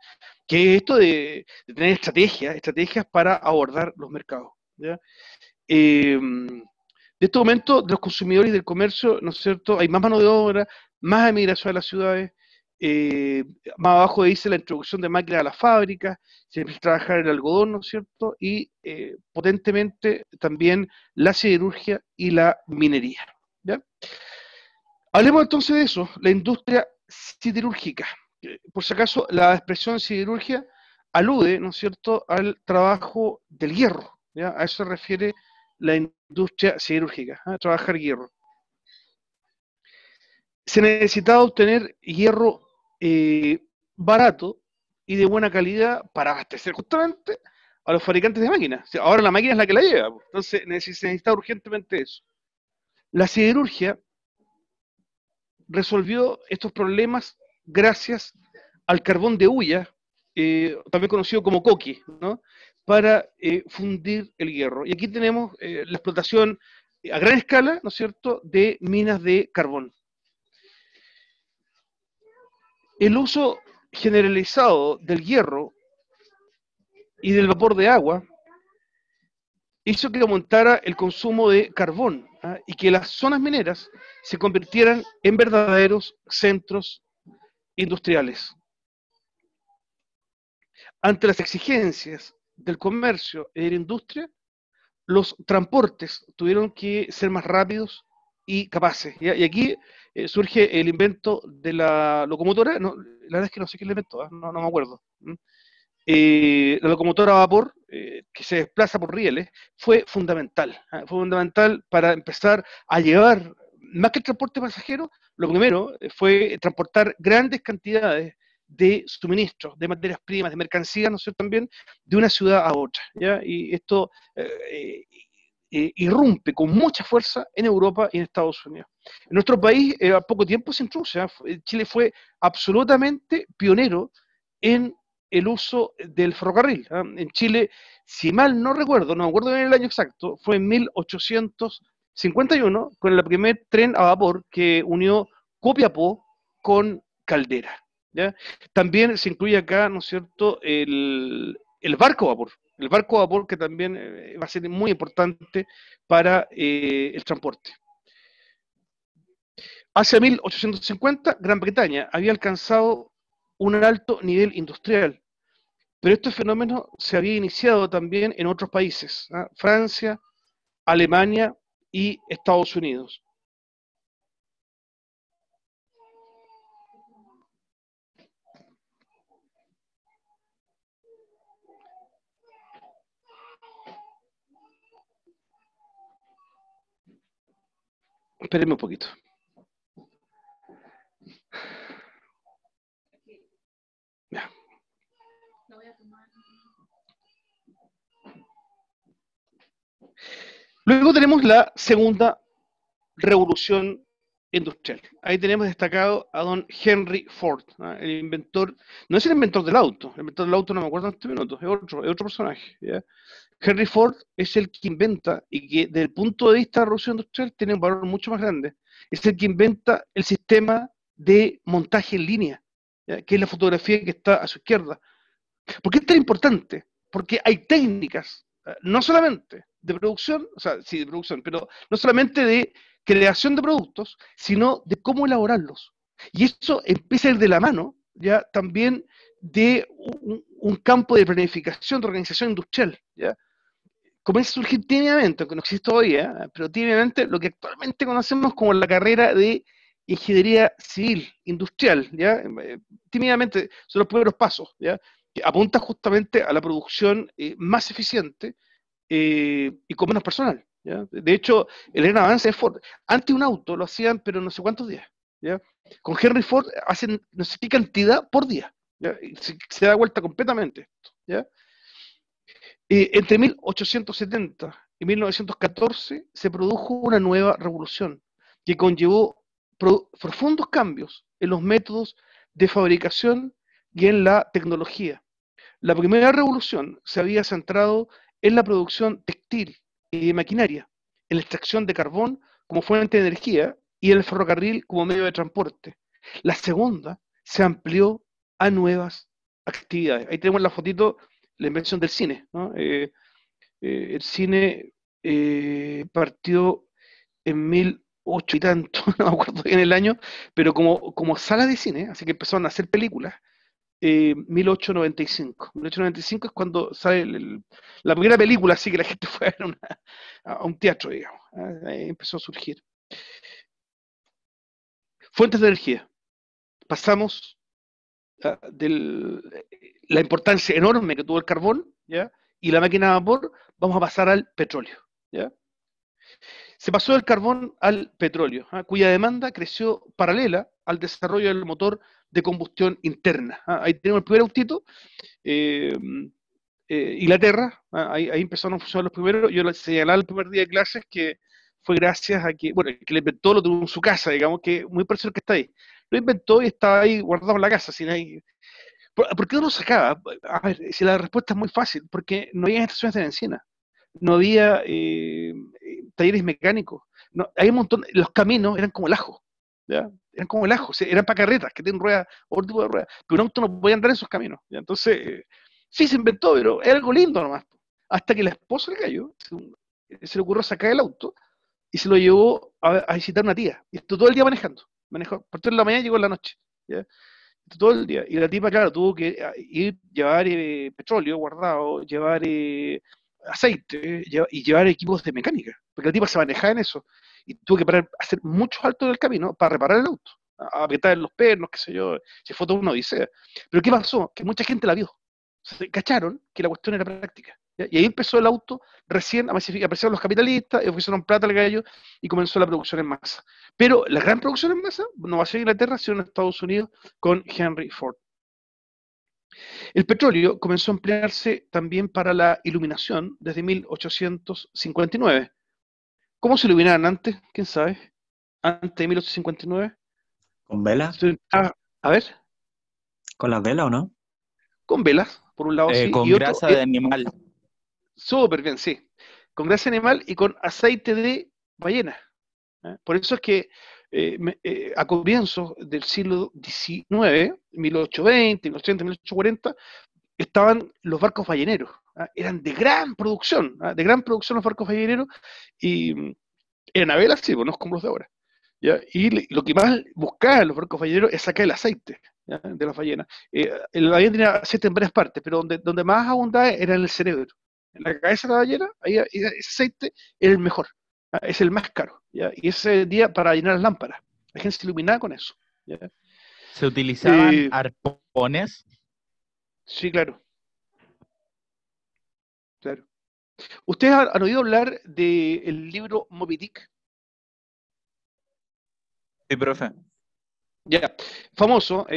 Que es esto de tener estrategias para abordar los mercados, ¿ya? De este momento, de los consumidores y del comercio, ¿no es cierto? Hay más mano de obra, más emigración a las ciudades, eh, más abajo dice la introducción de máquinas a las fábricas, se empieza a trabajar el algodón, ¿no es cierto? Y potentemente también la siderurgia y la minería, ¿ya? Hablemos entonces de eso, la industria siderúrgica. Por si acaso, la expresión siderurgia alude, ¿no es cierto?, al trabajo del hierro, ¿ya? A eso se refiere la industria siderúrgica, ¿eh? Trabajar hierro. Se necesitaba obtener hierro barato y de buena calidad para abastecer justamente a los fabricantes de máquinas. O sea, ahora la máquina es la que la lleva, entonces se necesita urgentemente eso. La siderurgia resolvió estos problemas gracias al carbón de hulla, también conocido como coque, ¿no? Para fundir el hierro. Y aquí tenemos la explotación a gran escala, ¿no es cierto?, de minas de carbón. El uso generalizado del hierro y del vapor de agua hizo que aumentara el consumo de carbón, ¿ah? Y que las zonas mineras se convirtieran en verdaderos centros industriales. Ante las exigencias del comercio y de la industria, los transportes tuvieron que ser más rápidos y capaces, ¿ya? Y aquí surge el invento de la locomotora. No, la verdad es que no sé qué invento, ¿eh? No me acuerdo. la locomotora a vapor, que se desplaza por rieles, fue fundamental. Fue fundamental para empezar a llevar, más que el transporte pasajero, lo primero fue transportar grandes cantidades de suministros, de materias primas, de mercancías, ¿no es cierto?, también, de una ciudad a otra, ¿ya? Y esto irrumpe con mucha fuerza en Europa y en Estados Unidos. En nuestro país, a poco tiempo se introduce, Chile fue absolutamente pionero en el uso del ferrocarril. En Chile, si mal no recuerdo, no me acuerdo bien el año exacto, fue en 1851 con el primer tren a vapor que unió Copiapó con Caldera, ¿ya? También se incluye acá, ¿no es cierto?, el barco a vapor. El barco a vapor que también va a ser muy importante para el transporte. Hacia 1850, Gran Bretaña había alcanzado un alto nivel industrial, pero este fenómeno se había iniciado también en otros países, ¿ah? Francia, Alemania y Estados Unidos. Espérenme un poquito. Ya. Luego tenemos la segunda revolución industrial. Ahí tenemos destacado a don Henry Ford, ¿no? El inventor, no es el inventor del auto, el inventor del auto no me acuerdo en este minuto, es otro personaje, ¿ya? Henry Ford es el que inventa, y que desde el punto de vista de la revolución industrial tiene un valor mucho más grande, es el que inventa el sistema de montaje en línea, ¿ya? Que es la fotografía que está a su izquierda. ¿Por qué es tan importante? Porque hay técnicas, no solamente de producción, o sea, sí de producción, pero no solamente de creación de productos, sino de cómo elaborarlos. Y eso empieza a ir de la mano, ya también de un campo de planificación, de organización industrial, ya. Comienza a surgir tímidamente, aunque no existe todavía, pero tímidamente lo que actualmente conocemos como la carrera de ingeniería civil, industrial, ¿ya? Tímidamente son los primeros pasos, ¿ya? Que apunta justamente a la producción más eficiente y con menos personal, ¿ya? De hecho, el gran avance de Ford, antes un auto lo hacían, pero no sé cuántos días, ¿ya? Con Henry Ford hacen no sé qué cantidad por día, ¿ya? Y se da vuelta completamente esto, ¿ya? Entre 1870 y 1914 se produjo una nueva revolución que conllevó profundos cambios en los métodos de fabricación y en la tecnología. La primera revolución se había centrado en la producción textil y de maquinaria, en la extracción de carbón como fuente de energía y en el ferrocarril como medio de transporte. La segunda se amplió a nuevas actividades. Ahí tenemos la fotito, la invención del cine, ¿no? El cine partió en 1008 y tanto, no me acuerdo bien el año, pero como sala de cine, así que empezaron a hacer películas. 1895. 1895 es cuando sale la primera película, así que la gente fue a ver a un teatro, digamos. Ahí empezó a surgir. Fuentes de energía. Pasamos de la importancia enorme que tuvo el carbón, ¿ya? Y la máquina de vapor, vamos a pasar al petróleo, ¿ya? Se pasó del carbón al petróleo, cuya demanda creció paralela al desarrollo del motor de combustión interna. Ahí tenemos el primer autito, eh, Inglaterra, ahí empezaron a funcionar los primeros. Yo les señalaba el primer día de clases que fue gracias a que, bueno, el que le inventó lo tuvo en su casa, digamos, que muy parecido al que está ahí. Lo inventó y estaba ahí guardado en la casa, sin ahí. ¿Por qué no lo sacaba? A ver, si la respuesta es muy fácil, porque no había estaciones de bencina, no había talleres mecánicos, no, hay un montón, los caminos eran como el ajo, ¿ya? Eran como el ajo, o sea, eran para carretas que tienen ruedas, otro tipo de ruedas, pero un auto no podía andar en esos caminos, ¿ya? Entonces, sí se inventó, pero era algo lindo nomás, hasta que la esposa le cayó, se le ocurrió sacar el auto y se lo llevó a visitar una tía, y estuvo todo el día manejó, partió en la mañana y llegó en la noche, ¿ya? Todo el día. Y la tipa, claro, tuvo que ir, llevar petróleo guardado, llevar aceite, y llevar equipos de mecánica, porque la tipa se manejaba en eso. Y tuvo que parar, hacer muchos altos en el camino para reparar el auto, a apretar los pernos, qué sé yo, se fue toda una odisea. Pero ¿qué pasó? Que mucha gente la vio. se cacharon que la cuestión era práctica. ¿Ya? Y ahí empezó el auto recién a masificar, aparecieron los capitalistas, ofrecieron plata al gallo y comenzó la producción en masa. Pero la gran producción en masa no va a ser en Inglaterra, sino en Estados Unidos con Henry Ford. El petróleo comenzó a emplearse también para la iluminación desde 1859. ¿Cómo se iluminaban antes? ¿Quién sabe? Antes de 1859. ¿Con vela? A ver, ¿Con las velas o no? con velas, por un lado sí, Con y otro, grasa de animal. súper bien, sí, con grasa animal y con aceite de ballena. Por eso es que a comienzos del siglo XIX, 1820, 1830, 1840, estaban los barcos balleneros. Eran de gran producción, de gran producción los barcos balleneros, y eran a vela, sí, pues, no es como los de ahora. ¿Ya? Y lo que más buscaban los barcos balleneros es sacar el aceite, ¿ya?, de las ballenas. La ballena tenía aceite en varias partes, pero donde más abundaba era en el cerebro. En la cabeza de la ballena, ahí, ese aceite era el mejor, es el más caro, ¿ya? Y ese día para llenar las lámparas. La gente se iluminaba con eso, ¿ya? Se utilizaban Eh, arpones. Sí, claro, claro. ¿Ustedes han oído hablar del libro Moby Dick? Sí, profe. Ya, famoso.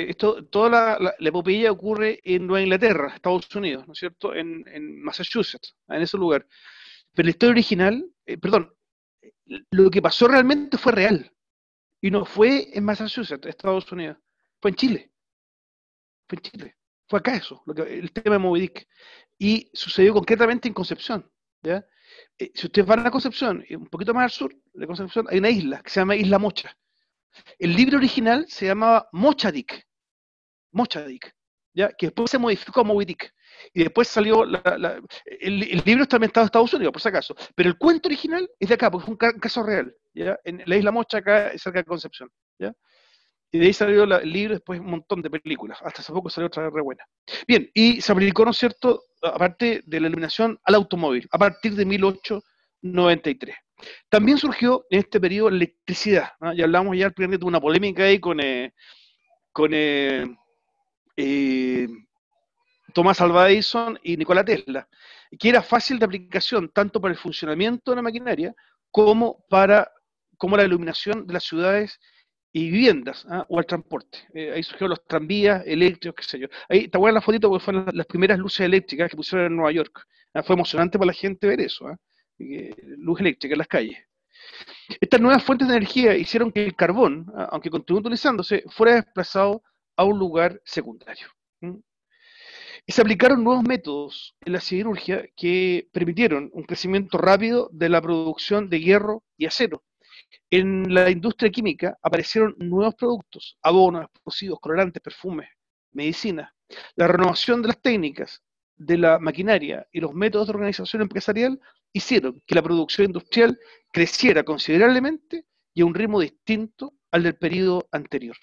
Toda la epopeya ocurre en Nueva Inglaterra, Estados Unidos, ¿no es cierto? En Massachusetts, en ese lugar. Pero la historia original, perdón, lo que pasó realmente fue real. Y no fue en Massachusetts, Estados Unidos. Fue en Chile. Fue en Chile. Fue acá eso, el tema de Moby Dick. Y sucedió concretamente en Concepción, ¿ya? Si ustedes van a Concepción, un poquito más al sur de Concepción, hay una isla que se llama Isla Mocha. El libro original se llamaba Mochadic, ¿ya? Que después se modificó a Moby Dick. Y después salió, el libro está ambientado en Estados Unidos, por si acaso. Pero el cuento original es de acá, porque es un caso real, ¿ya? En la Isla Mocha, acá, cerca de Concepción, ¿ya? Y de ahí salió el libro, después un montón de películas. Hasta hace poco salió otra re buena. Bien, y se aplicó, ¿no es cierto?, aparte de la iluminación, al automóvil, a partir de 1893. También surgió en este periodo la electricidad, ¿no? Ya hablamos ya de una polémica ahí con Thomas Alva Edison y Nikola Tesla, que era fácil de aplicación tanto para el funcionamiento de la maquinaria como la iluminación de las ciudades y viviendas, o al transporte. Ahí surgieron los tranvías eléctricos, qué sé yo. Ahí está buena la fotito porque fueron las primeras luces eléctricas que pusieron en Nueva York. Fue emocionante para la gente ver eso, luz eléctrica en las calles. Estas nuevas fuentes de energía hicieron que el carbón, aunque continuó utilizándose, fuera desplazado a un lugar secundario. Y se aplicaron nuevos métodos en la siderurgia que permitieron un crecimiento rápido de la producción de hierro y acero. En la industria química aparecieron nuevos productos, abonos, explosivos, colorantes, perfumes, medicina. La renovación de las técnicas, de la maquinaria y los métodos de organización empresarial hicieron que la producción industrial creciera considerablemente y a un ritmo distinto al del periodo anterior.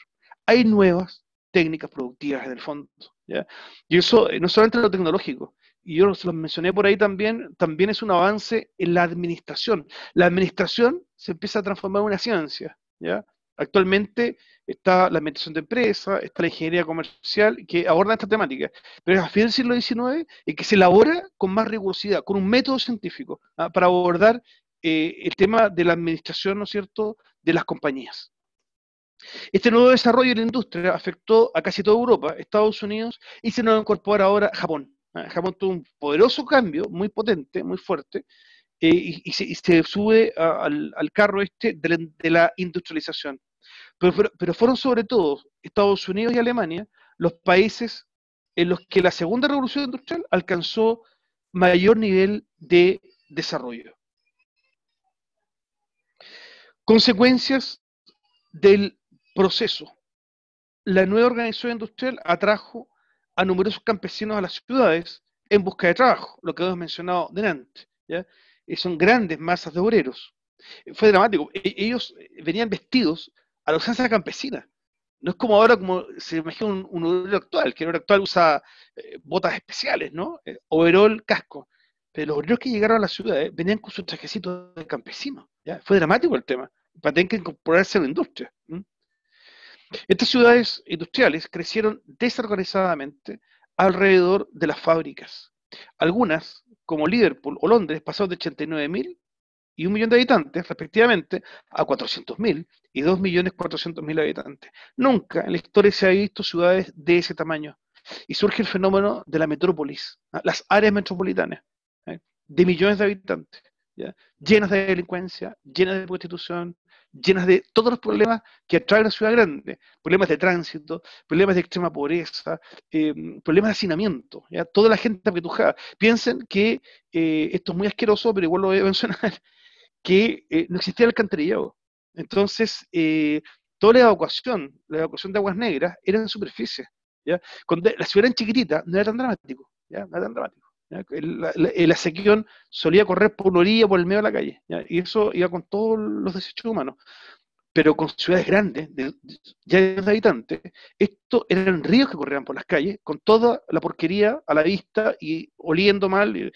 Hay nuevas técnicas productivas en el fondo, ¿ya? Y eso no solamente en lo tecnológico, y yo se los mencioné por ahí también es un avance en la administración. La administración se empieza a transformar en una ciencia, ¿ya? Actualmente está la administración de empresas, está la ingeniería comercial que aborda esta temática, pero es a fin del siglo XIX y que se elabora con más rigurosidad, con un método científico, para abordar el tema de la administración, ¿no es cierto?, de las compañías. Este nuevo desarrollo de la industria afectó a casi toda Europa, Estados Unidos, y se nos incorpora ahora Japón. Japón tuvo un poderoso cambio, muy potente, muy fuerte, y se sube al carro de la industrialización. Pero fueron sobre todo Estados Unidos y Alemania los países en los que la segunda revolución industrial alcanzó mayor nivel de desarrollo. Consecuencias del proceso. La nueva organización industrial atrajo a numerosos campesinos a las ciudades en busca de trabajo, lo que hemos mencionado delante, ¿ya? Son grandes masas de obreros. Fue dramático. Ellos venían vestidos a la usanza campesina. No es como ahora, como se imagina un obrero actual, que el obrero actual usa botas especiales, ¿no? Overol, casco. Pero los obreros que llegaron a las ciudades venían con sus trajecitos de campesinos, ¿ya? Fue dramático el tema, para tener que incorporarse a la industria. Estas ciudades industriales crecieron desorganizadamente alrededor de las fábricas. Algunas, como Liverpool o Londres, pasaron de 89.000 y 1 millón de habitantes, respectivamente, a 400.000 y 2.400.000 habitantes. Nunca en la historia se ha visto ciudades de ese tamaño. Y surge el fenómeno de la metrópolis, las áreas metropolitanas, de millones de habitantes, ¿ya? Llenas de delincuencia, llenas de prostitución, llenas de todos los problemas que atrae una ciudad grande, problemas de tránsito, problemas de extrema pobreza, problemas de hacinamiento, ¿ya? Toda la gente apretujada. Piensen que, esto es muy asqueroso, pero igual lo voy a mencionar, que no existía el alcantarillado. Entonces, toda la evacuación de aguas negras era en superficie, ¿ya? Cuando la ciudad era chiquitita, no era tan dramático, ¿ya? No era tan dramático, ¿ya? El Asequión solía correr por una orilla, por el medio de la calle, ¿ya? Y eso iba con todos los desechos humanos. Pero con ciudades grandes, ya de habitantes, estos eran ríos que corrían por las calles, con toda la porquería a la vista y oliendo mal.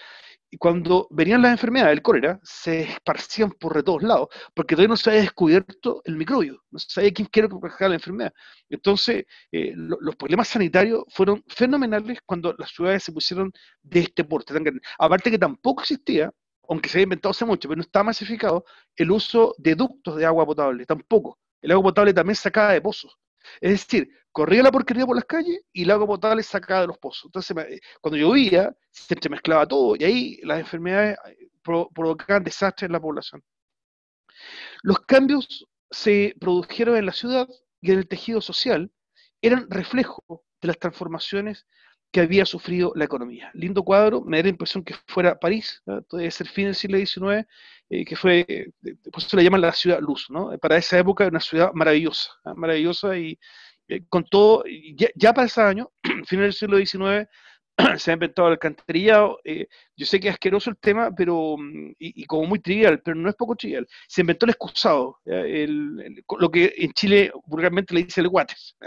Y cuando venían las enfermedades, el cólera, se esparcían por de todos lados, porque todavía no se había descubierto el microbio, no se sabía quién quiere propagar la enfermedad. Entonces, los problemas sanitarios fueron fenomenales cuando las ciudades se pusieron de este porte tan grande. Aparte que tampoco existía, aunque se había inventado hace mucho, pero no estaba masificado, el uso de ductos de agua potable, tampoco. El agua potable también se sacaba de pozos. Es decir, corría la porquería por las calles y el agua potable se sacaba de los pozos. Entonces, cuando llovía, se entremezclaba todo y ahí las enfermedades provocaban desastres en la población. Los cambios se produjeron en la ciudad y en el tejido social, eran reflejo de las transformaciones que había sufrido la economía. Lindo cuadro, me da la impresión que fuera París, ¿no? Debe ser fin del siglo XIX, que fue, por eso le llaman la ciudad luz, ¿no? Para esa época era una ciudad maravillosa, ¿no? Maravillosa y con todo, ya para ese año, fin del siglo XIX, se ha inventado el alcantarillado. Yo sé que es asqueroso el tema, pero y como muy trivial, pero no es poco trivial. Se inventó el excusado, lo que en Chile vulgarmente le dice el guates,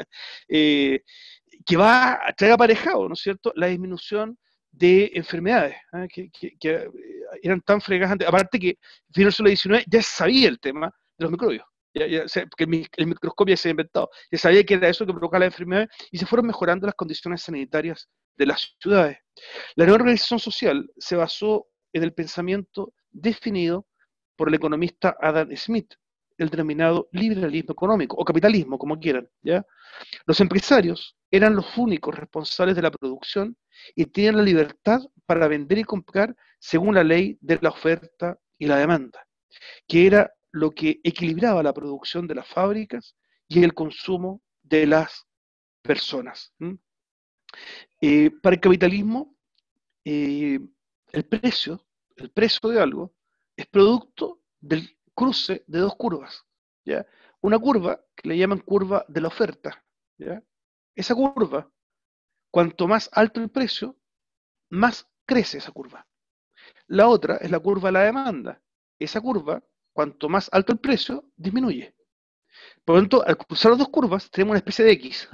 que va a traer aparejado, ¿no es cierto?, la disminución de enfermedades, que eran tan fregadas antes. Aparte que en el siglo XIX ya sabía el tema de los microbios. Porque el microscopio ya se había inventado, ya sabía que era eso que provocaba las enfermedades y se fueron mejorando las condiciones sanitarias de las ciudades. La nueva organización social se basó en el pensamiento definido por el economista Adam Smith, el denominado liberalismo económico, o capitalismo, como quieran, ¿ya? Los empresarios eran los únicos responsables de la producción y tenían la libertad para vender y comprar según la ley de la oferta y la demanda, que era lo que equilibraba la producción de las fábricas y el consumo de las personas. Para el capitalismo, el precio de algo es producto del cruce de dos curvas, ¿ya? Una curva que le llaman curva de la oferta, ¿ya? Esa curva, cuanto más alto el precio, más crece esa curva. La otra es la curva de la demanda. Esa curva, cuanto más alto el precio, disminuye. Por lo tanto, al cruzar las dos curvas, tenemos una especie de X.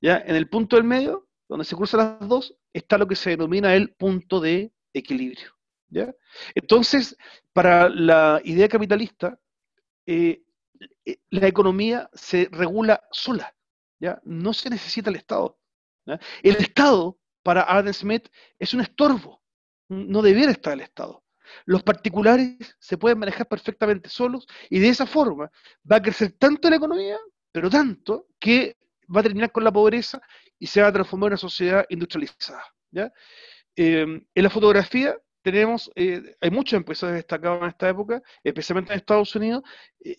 ¿Ya? En el punto del medio, donde se cruzan las dos, está lo que se denomina el punto de equilibrio. ¿Ya? Entonces, para la idea capitalista, la economía se regula sola, ¿ya? No se necesita el Estado, ¿ya? El Estado, para Adam Smith, es un estorbo, no debiera estar el Estado. Los particulares se pueden manejar perfectamente solos y de esa forma va a crecer tanto la economía, pero tanto, que va a terminar con la pobreza y se va a transformar en una sociedad industrializada, ¿ya? En la fotografía tenemos, hay muchos empresarios destacados en esta época, especialmente en Estados Unidos,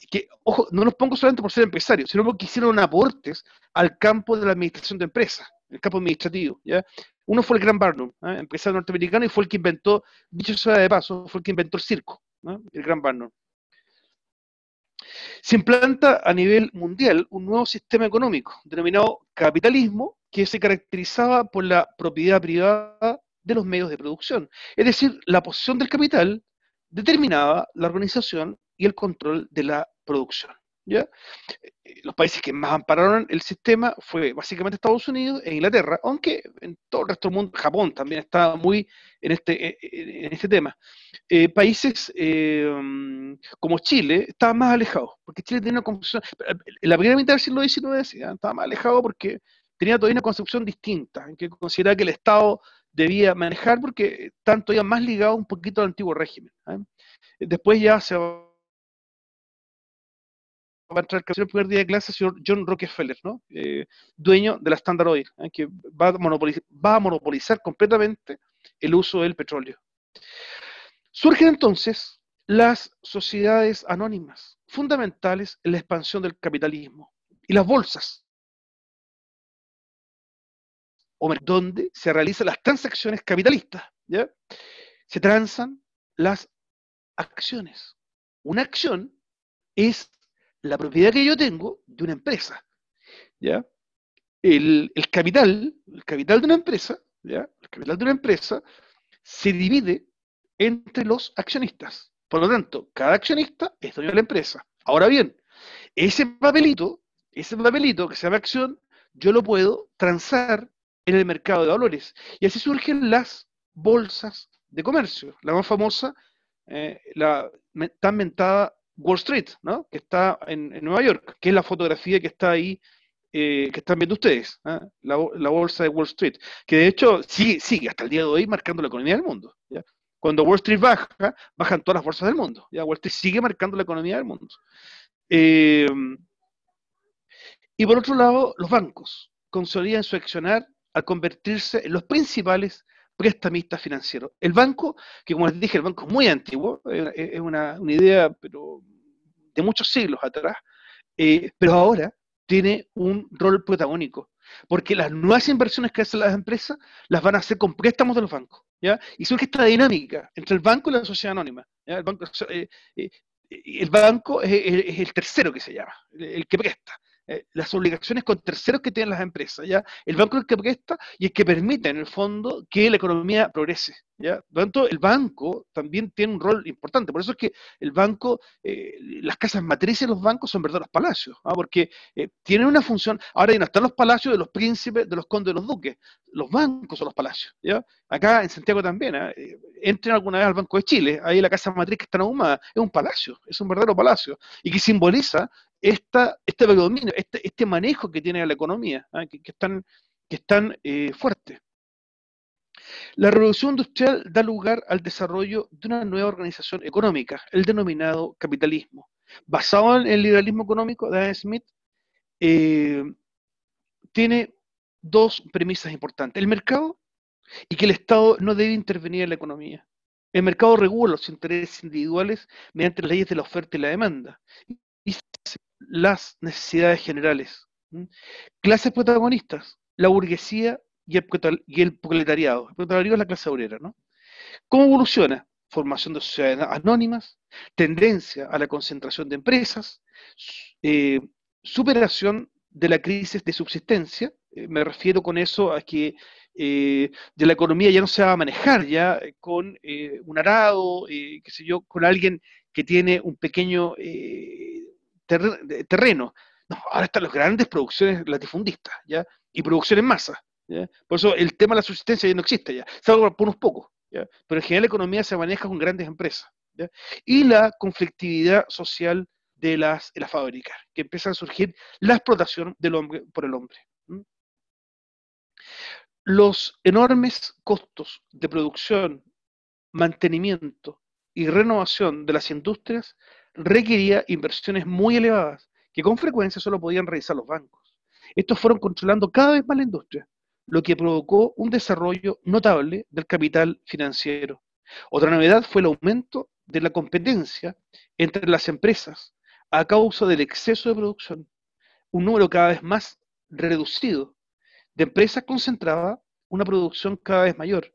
que, ojo, no los pongo solamente por ser empresarios, sino porque hicieron aportes al campo de la administración de empresas, el campo administrativo, ¿ya? Uno fue el Gran Barnum, empresario norteamericano, y fue el que inventó, dicho sea de paso, fue el que inventó el circo, ¿no? El Gran Barnum. Se implanta a nivel mundial un nuevo sistema económico, denominado capitalismo, que se caracterizaba por la propiedad privada de los medios de producción. Es decir, la posición del capital determinaba la organización y el control de la producción, ¿ya? Los países que más ampararon el sistema fue básicamente Estados Unidos e Inglaterra, aunque en todo el resto del mundo, Japón también estaba muy en este tema. Países como Chile estaban más alejados, porque Chile tenía una confusión. En la primera mitad del siglo XIX estaba más alejado porque tenía todavía una concepción distinta, en que consideraba que el Estado debía manejar, porque tanto ya más ligado un poquito al antiguo régimen. Después ya se va a entrar el primer día de clase el señor John Rockefeller, ¿no? Dueño de la Standard Oil, que va a monopolizar completamente el uso del petróleo. Surgen entonces las sociedades anónimas, fundamentales en la expansión del capitalismo, y las bolsas, donde se realizan las transacciones capitalistas, ¿ya? Se transan las acciones. Una acción es la propiedad que yo tengo de una empresa, ¿ya? El capital de una empresa, ¿ya? El capital de una empresa se divide entre los accionistas. Por lo tanto, cada accionista es dueño de la empresa. Ahora bien, ese papelito que se llama acción, yo lo puedo transar en el mercado de valores. Y así surgen las bolsas de comercio. La más famosa, la tan mentada Wall Street, ¿no? Que está en Nueva York, que es la fotografía que está ahí, que están viendo ustedes, ¿eh? La bolsa de Wall Street, que de hecho sigue hasta el día de hoy marcando la economía del mundo, ¿ya? Cuando Wall Street baja, bajan todas las bolsas del mundo, ¿ya? Wall Street sigue marcando la economía del mundo. Y por otro lado, los bancos consolidan su accionar al convertirse en los principales prestamistas financieros. El banco, que como les dije, el banco es muy antiguo, es una idea pero de muchos siglos atrás, pero ahora tiene un rol protagónico, porque las nuevas inversiones que hacen las empresas las van a hacer con préstamos de los bancos, ¿ya? Y surge esta dinámica entre el banco y la sociedad anónima, ¿ya? El banco es el tercero que se llama, el que presta. Las obligaciones con terceros que tienen las empresas, ¿ya? El banco es el que presta y el que permite, en el fondo, que la economía progrese, ¿ya? Por lo tanto, el banco también tiene un rol importante. Por eso es que el banco, las casas matrices de los bancos son verdaderos palacios, ¿ah? Porque tienen una función. Ahora ya no están los palacios de los príncipes, de los condes, de los duques. Los bancos son los palacios, ¿ya? Acá en Santiago también, entren alguna vez al Banco de Chile, ahí la casa matriz que está en Ahumada, es un palacio, es un verdadero palacio, y que simboliza este predominio, este manejo que tiene la economía, ¿eh? que es tan fuerte. La revolución industrial da lugar al desarrollo de una nueva organización económica, el denominado capitalismo. Basado en el liberalismo económico de Adam Smith, tiene dos premisas importantes: el mercado y que el Estado no debe intervenir en la economía. El mercado regula los intereses individuales mediante las leyes de la oferta y la demanda y las necesidades generales. Clases protagonistas: la burguesía y el proletariado. El proletariado es la clase obrera, ¿no? ¿Cómo evoluciona? Formación de sociedades anónimas, tendencia a la concentración de empresas, superación de la crisis de subsistencia. Me refiero con eso a que de la economía ya no se va a manejar ya con un arado, qué sé yo, con alguien que tiene un pequeño terreno. No, ahora están las grandes producciones latifundistas, ¿ya? Y producción en masa, ¿ya? Por eso el tema de la subsistencia ya no existe ya, salvo por unos pocos, ¿ya? Pero en general la economía se maneja con grandes empresas, ¿ya? Y la conflictividad social de las fábricas, que empiezan a surgir la explotación del hombre por el hombre. Los enormes costos de producción, mantenimiento y renovación de las industrias requería inversiones muy elevadas, que con frecuencia solo podían realizar los bancos. Estos fueron controlando cada vez más la industria, lo que provocó un desarrollo notable del capital financiero. Otra novedad fue el aumento de la competencia entre las empresas a causa del exceso de producción. Un número cada vez más reducido de empresas concentraba una producción cada vez mayor,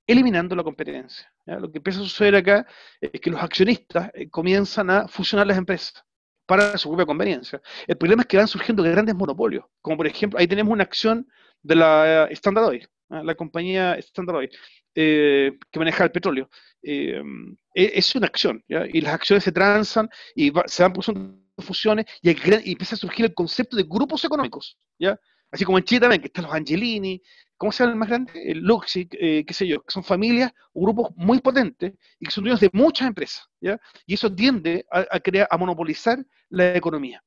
eliminando la competencia, ¿ya? Lo que empieza a suceder acá es que los accionistas comienzan a fusionar las empresas para su propia conveniencia. El problema es que van surgiendo grandes monopolios, como por ejemplo, ahí tenemos una acción de la Standard Oil, ¿eh? La compañía Standard Oil, que maneja el petróleo. Es una acción, ¿ya? Y las acciones se transan y se van produciendo fusiones y empieza a surgir el concepto de grupos económicos, ¿ya? Así como en Chile también, que están los Angelini, ¿cómo se llama el más grande? El Luxi, qué sé yo, que son familias o grupos muy potentes y que son dueños de muchas empresas, ¿ya? Y eso tiende a monopolizar la economía.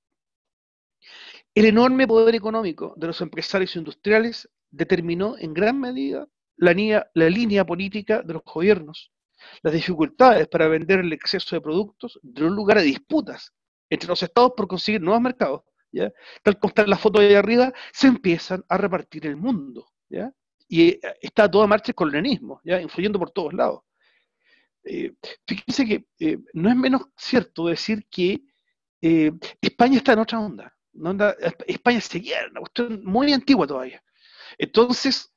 El enorme poder económico de los empresarios industriales determinó en gran medida la línea política de los gobiernos. Las dificultades para vender el exceso de productos dieron lugar a disputas entre los estados por conseguir nuevos mercados, ¿ya? Tal como está en la foto de ahí arriba, se empiezan a repartir el mundo, ¿ya? Y está a toda marcha el colonialismo, ¿ya? Influyendo por todos lados. Fíjense que no es menos cierto decir que España está en otra onda. España seguía una cuestión muy antigua todavía. Entonces,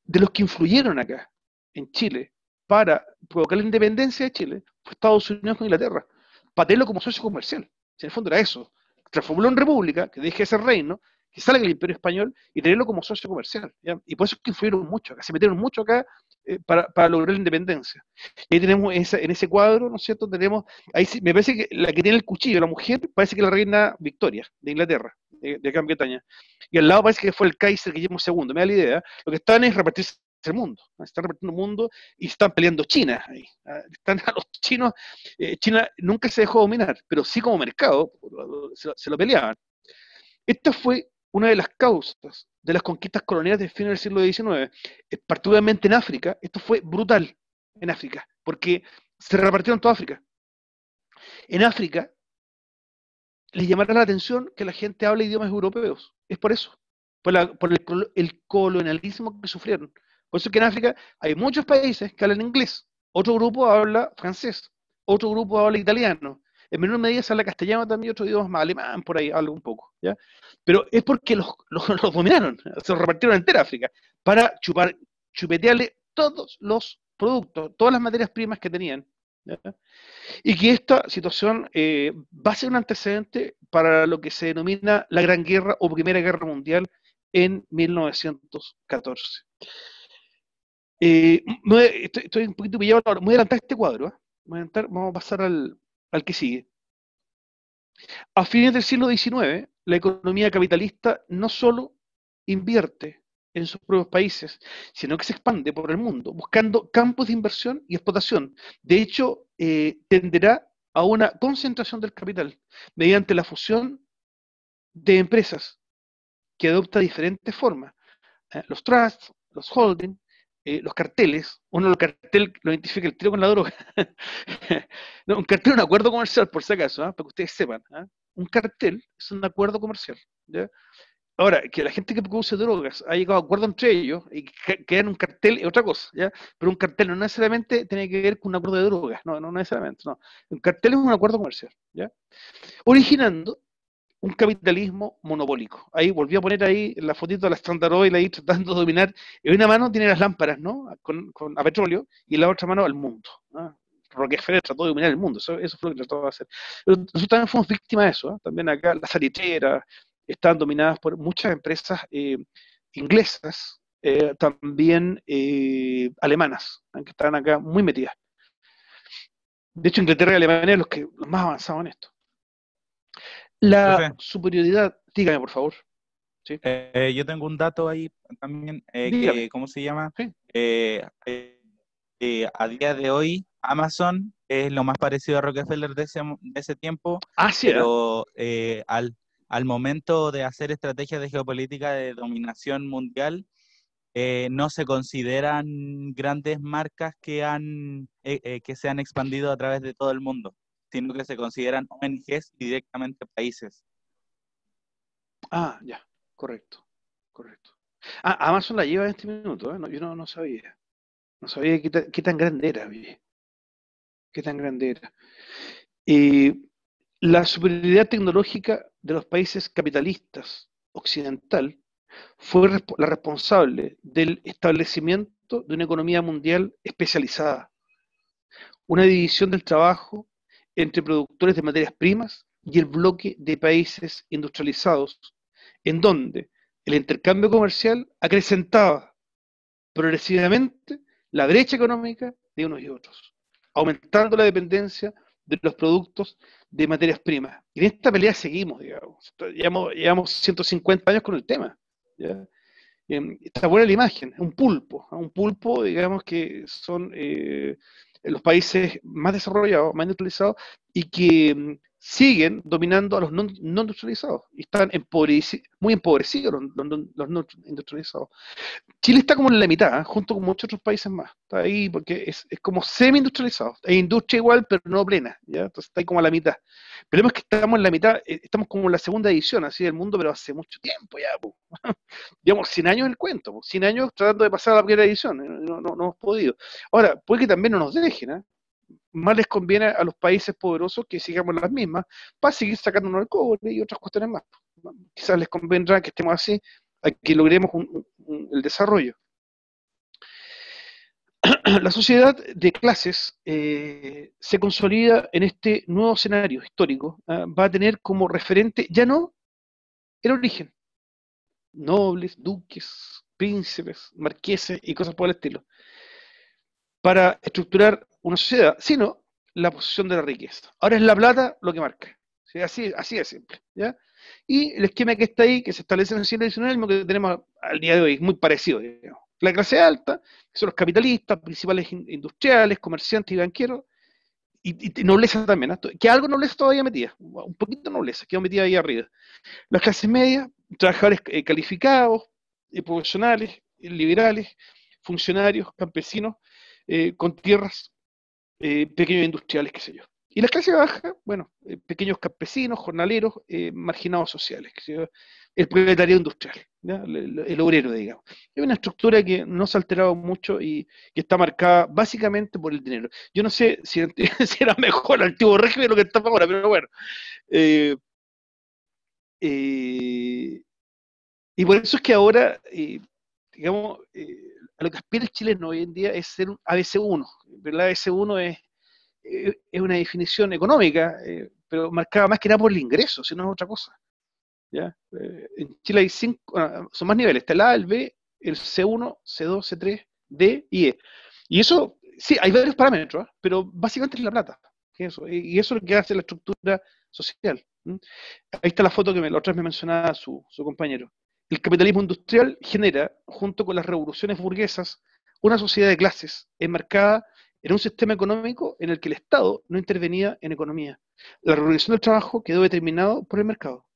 de los que influyeron acá, en Chile, para provocar la independencia de Chile, fue Estados Unidos con Inglaterra, para tenerlo como socio comercial. En el fondo era eso, transformarlo en república, que deje de ser reino, que salga el imperio español y tenerlo como socio comercial, ¿ya? Y por eso es que influyeron mucho acá, se metieron mucho acá para lograr la independencia. Y ahí tenemos en ese cuadro, ¿no es cierto? Tenemos, ahí me parece que la que tiene el cuchillo, la mujer, parece que es la reina Victoria, de Inglaterra, de Gran Bretaña. Y al lado parece que fue el Kaiser Guillermo II, me da la idea. Lo que están es repartirse el mundo, ¿no? Están repartiendo el mundo y están peleando China ahí. Están a los chinos, China nunca se dejó dominar, pero sí como mercado se lo peleaban. Esta fue una de las causas de las conquistas coloniales del fin del siglo XIX, particularmente en África. Esto fue brutal en África, porque se repartieron toda África. En África les llamará la atención que la gente hable idiomas europeos. Es por eso, por el colonialismo que sufrieron. Por eso que en África hay muchos países que hablan inglés, otro grupo habla francés, otro grupo habla italiano, en menor medida se habla castellano también, otros idiomas más, alemán, por ahí, algo un poco, ¿ya? Pero es porque los dominaron, se los repartieron entera África, para chupetearle todos los productos, todas las materias primas que tenían, ¿ya? Y que esta situación va a ser un antecedente para lo que se denomina la Gran Guerra o Primera Guerra Mundial en 1914. Estoy un poquito pillado ahora, voy a adelantar este cuadro, ¿eh? Vamos a pasar al que sigue. A fines del siglo XIX, la economía capitalista no solo invierte en sus propios países, sino que se expande por el mundo, buscando campos de inversión y explotación. De hecho, tenderá a una concentración del capital mediante la fusión de empresas que adopta diferentes formas. Los trusts, los holdings, los carteles. Uno los carteles lo identifica el tiro con la droga. No, un cartel es un acuerdo comercial, por si acaso, para que ustedes sepan. Un cartel es un acuerdo comercial, ¿ya? Ahora, que la gente que produce drogas ha llegado a acuerdo entre ellos y crean un cartel es otra cosa, ¿ya? Pero un cartel no necesariamente tiene que ver con un acuerdo de drogas, no necesariamente, no. Un cartel es un acuerdo comercial, ¿ya? Originando un capitalismo monopólico. Ahí volví a poner ahí la fotito de la Standard Oil ahí tratando de dominar. En una mano tiene las lámparas, ¿no? A petróleo, y en la otra mano al mundo, ¿no? Rockefeller trató de dominar el mundo, eso fue lo que trató de hacer. Pero nosotros también fuimos víctimas de eso, ¿eh? También acá las salitreras están dominadas por muchas empresas inglesas, también alemanas, que están acá muy metidas. De hecho, Inglaterra y Alemania son los más avanzados en esto. La superioridad, dígame por favor. ¿Sí? Yo tengo un dato ahí también, ¿cómo se llama? Sí. A día de hoy, Amazon es lo más parecido a Rockefeller de ese tiempo, Sí, pero al momento de hacer estrategias de geopolítica de dominación mundial, no se consideran grandes marcas que se han expandido a través de todo el mundo, sino que se consideran ONGs y directamente países. Ya, correcto. Amazon la lleva en este minuto, ¿eh? Yo no sabía. No sabía qué tan grande era, oye. Qué tan grande era. La superioridad tecnológica de los países capitalistas occidental fue la responsable del establecimiento de una economía mundial especializada, una división del trabajo entre productores de materias primas y el bloque de países industrializados, en donde el intercambio comercial acrecentaba progresivamente la brecha económica de unos y otros, aumentando la dependencia de los productos de materias primas. Y en esta pelea seguimos, digamos. Llevamos 150 años con el tema, ¿ya? Está buena la imagen, un pulpo, digamos, que son los países más desarrollados, más industrializados, y que siguen dominando a los no industrializados y están muy empobrecidos los no industrializados. Chile está como en la mitad, junto con muchos otros países más. Está ahí porque es como semi-industrializado. Es industria igual, pero no plena. ¿Ya? Entonces está ahí como a la mitad. El problema es que estamos en la mitad, estamos como en la segunda edición así del mundo, pero hace mucho tiempo ya. Po. Llevamos 100 años en el cuento, po. 100 años tratando de pasar a la primera edición. No hemos podido. Ahora, puede que también no nos dejen. Más les conviene a los países poderosos que sigamos las mismas para seguir sacándonos el cobre y otras cuestiones más. Quizás les convendrá que estemos así, a que logremos el desarrollo. La sociedad de clases se consolida en este nuevo escenario histórico. Va a tener como referente ya no el origen, nobles, duques, príncipes, marqueses y cosas por el estilo, para estructurar una sociedad, sino la posición de la riqueza. Ahora es la plata lo que marca. ¿Sí? Así de simple. ¿Ya? Y el esquema que está ahí, que se establece en el siglo XIX, es el mismo que tenemos al día de hoy, muy parecido. Digamos. La clase alta, que son los capitalistas, principales industriales, comerciantes y banqueros, y nobleza también, ¿no? Que algo nobleza todavía metida, un poquito de nobleza, quedó metida ahí arriba. Las clases medias, trabajadores calificados, profesionales, liberales, funcionarios, campesinos, con tierras, pequeños industriales, qué sé yo. Y la clase baja, bueno, pequeños campesinos, jornaleros, marginados sociales, qué sé yo, el proletariado industrial, ¿ya? El obrero, digamos. Es una estructura que no se ha alterado mucho y que está marcada básicamente por el dinero. Yo no sé si, si era mejor el antiguo régimen de lo que está ahora, pero bueno. Eh, eh, y por eso es que ahora, digamos, a lo que aspira el chileno hoy en día es ser un ABC1. ¿Verdad? ABC1 es una definición económica, pero marcada más que nada por el ingreso, si no es otra cosa. ¿Ya? En Chile hay 5, son más niveles, está el A, el B, el C1, C2, C3, D y E. Y eso, sí, hay varios parámetros, pero básicamente es la plata. Y eso es lo que hace la estructura social. Ahí está la foto que la otra vez me mencionaba su compañero. El capitalismo industrial genera, junto con las revoluciones burguesas, una sociedad de clases enmarcada en un sistema económico en el que el Estado no intervenía en economía. La revolución del trabajo quedó determinado por el mercado,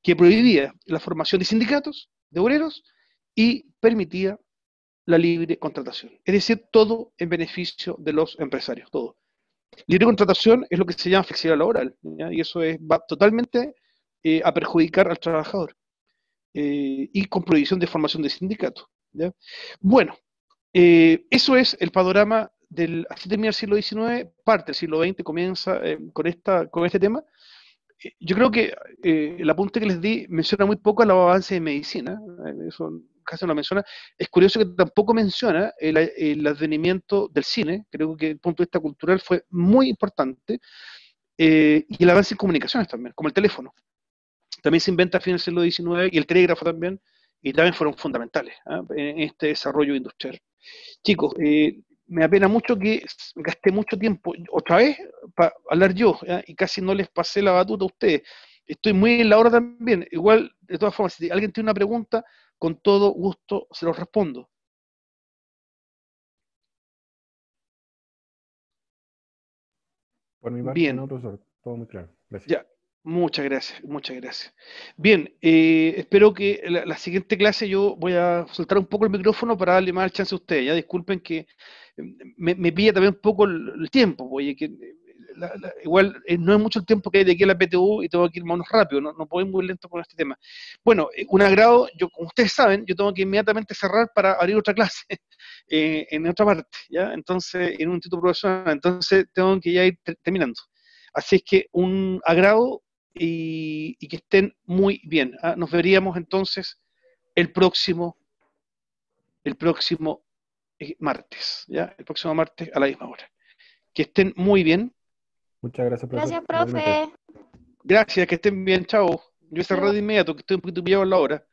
que prohibía la formación de sindicatos, de obreros, y permitía la libre contratación. Es decir, todo en beneficio de los empresarios, todo. Libre contratación es lo que se llama flexibilidad laboral, ¿ya? Y eso va totalmente a perjudicar al trabajador, y con prohibición de formación de sindicatos. ¿Ya? Bueno, eso es el panorama así termina el siglo XIX, parte del siglo XX, comienza con este tema. Yo creo que el apunte que les di menciona muy poco los avances en medicina, eso casi no lo menciona. Es curioso que tampoco menciona el advenimiento del cine, creo que desde el punto de vista cultural fue muy importante, y el avance en comunicaciones también, como el teléfono. También se inventa a fines del siglo XIX, y el telégrafo también, y también fueron fundamentales en este desarrollo industrial. Chicos, me apena mucho que gasté mucho tiempo otra vez para hablar yo, ¿ya? Y casi no les pasé la batuta a ustedes. Estoy muy en la hora también. Igual, de todas formas, si alguien tiene una pregunta, con todo gusto se los respondo. Por mi parte, Bien. no, profesor, todo muy claro. Gracias. Ya, muchas gracias, muchas gracias. Bien, espero que la siguiente clase yo voy a soltar un poco el micrófono para darle más chance a ustedes. Ya disculpen que me pilla también un poco el tiempo, oye, que igual no es mucho el tiempo que hay de aquí a la PTU y tengo que ir más rápido, no puedo ir muy lento con este tema. Bueno, un agrado, como ustedes saben, yo tengo que inmediatamente cerrar para abrir otra clase en otra parte, ¿ya? Entonces, en un instituto profesional, entonces tengo que ya ir terminando. Así es que un agrado y que estén muy bien. Nos veríamos entonces el próximo martes, ¿ya? El próximo martes a la misma hora. Que estén muy bien. Muchas gracias, profesor. Gracias, profe. Gracias, que estén bien, chao. Yo cerré de inmediato, que estoy un poquito pillado en la hora.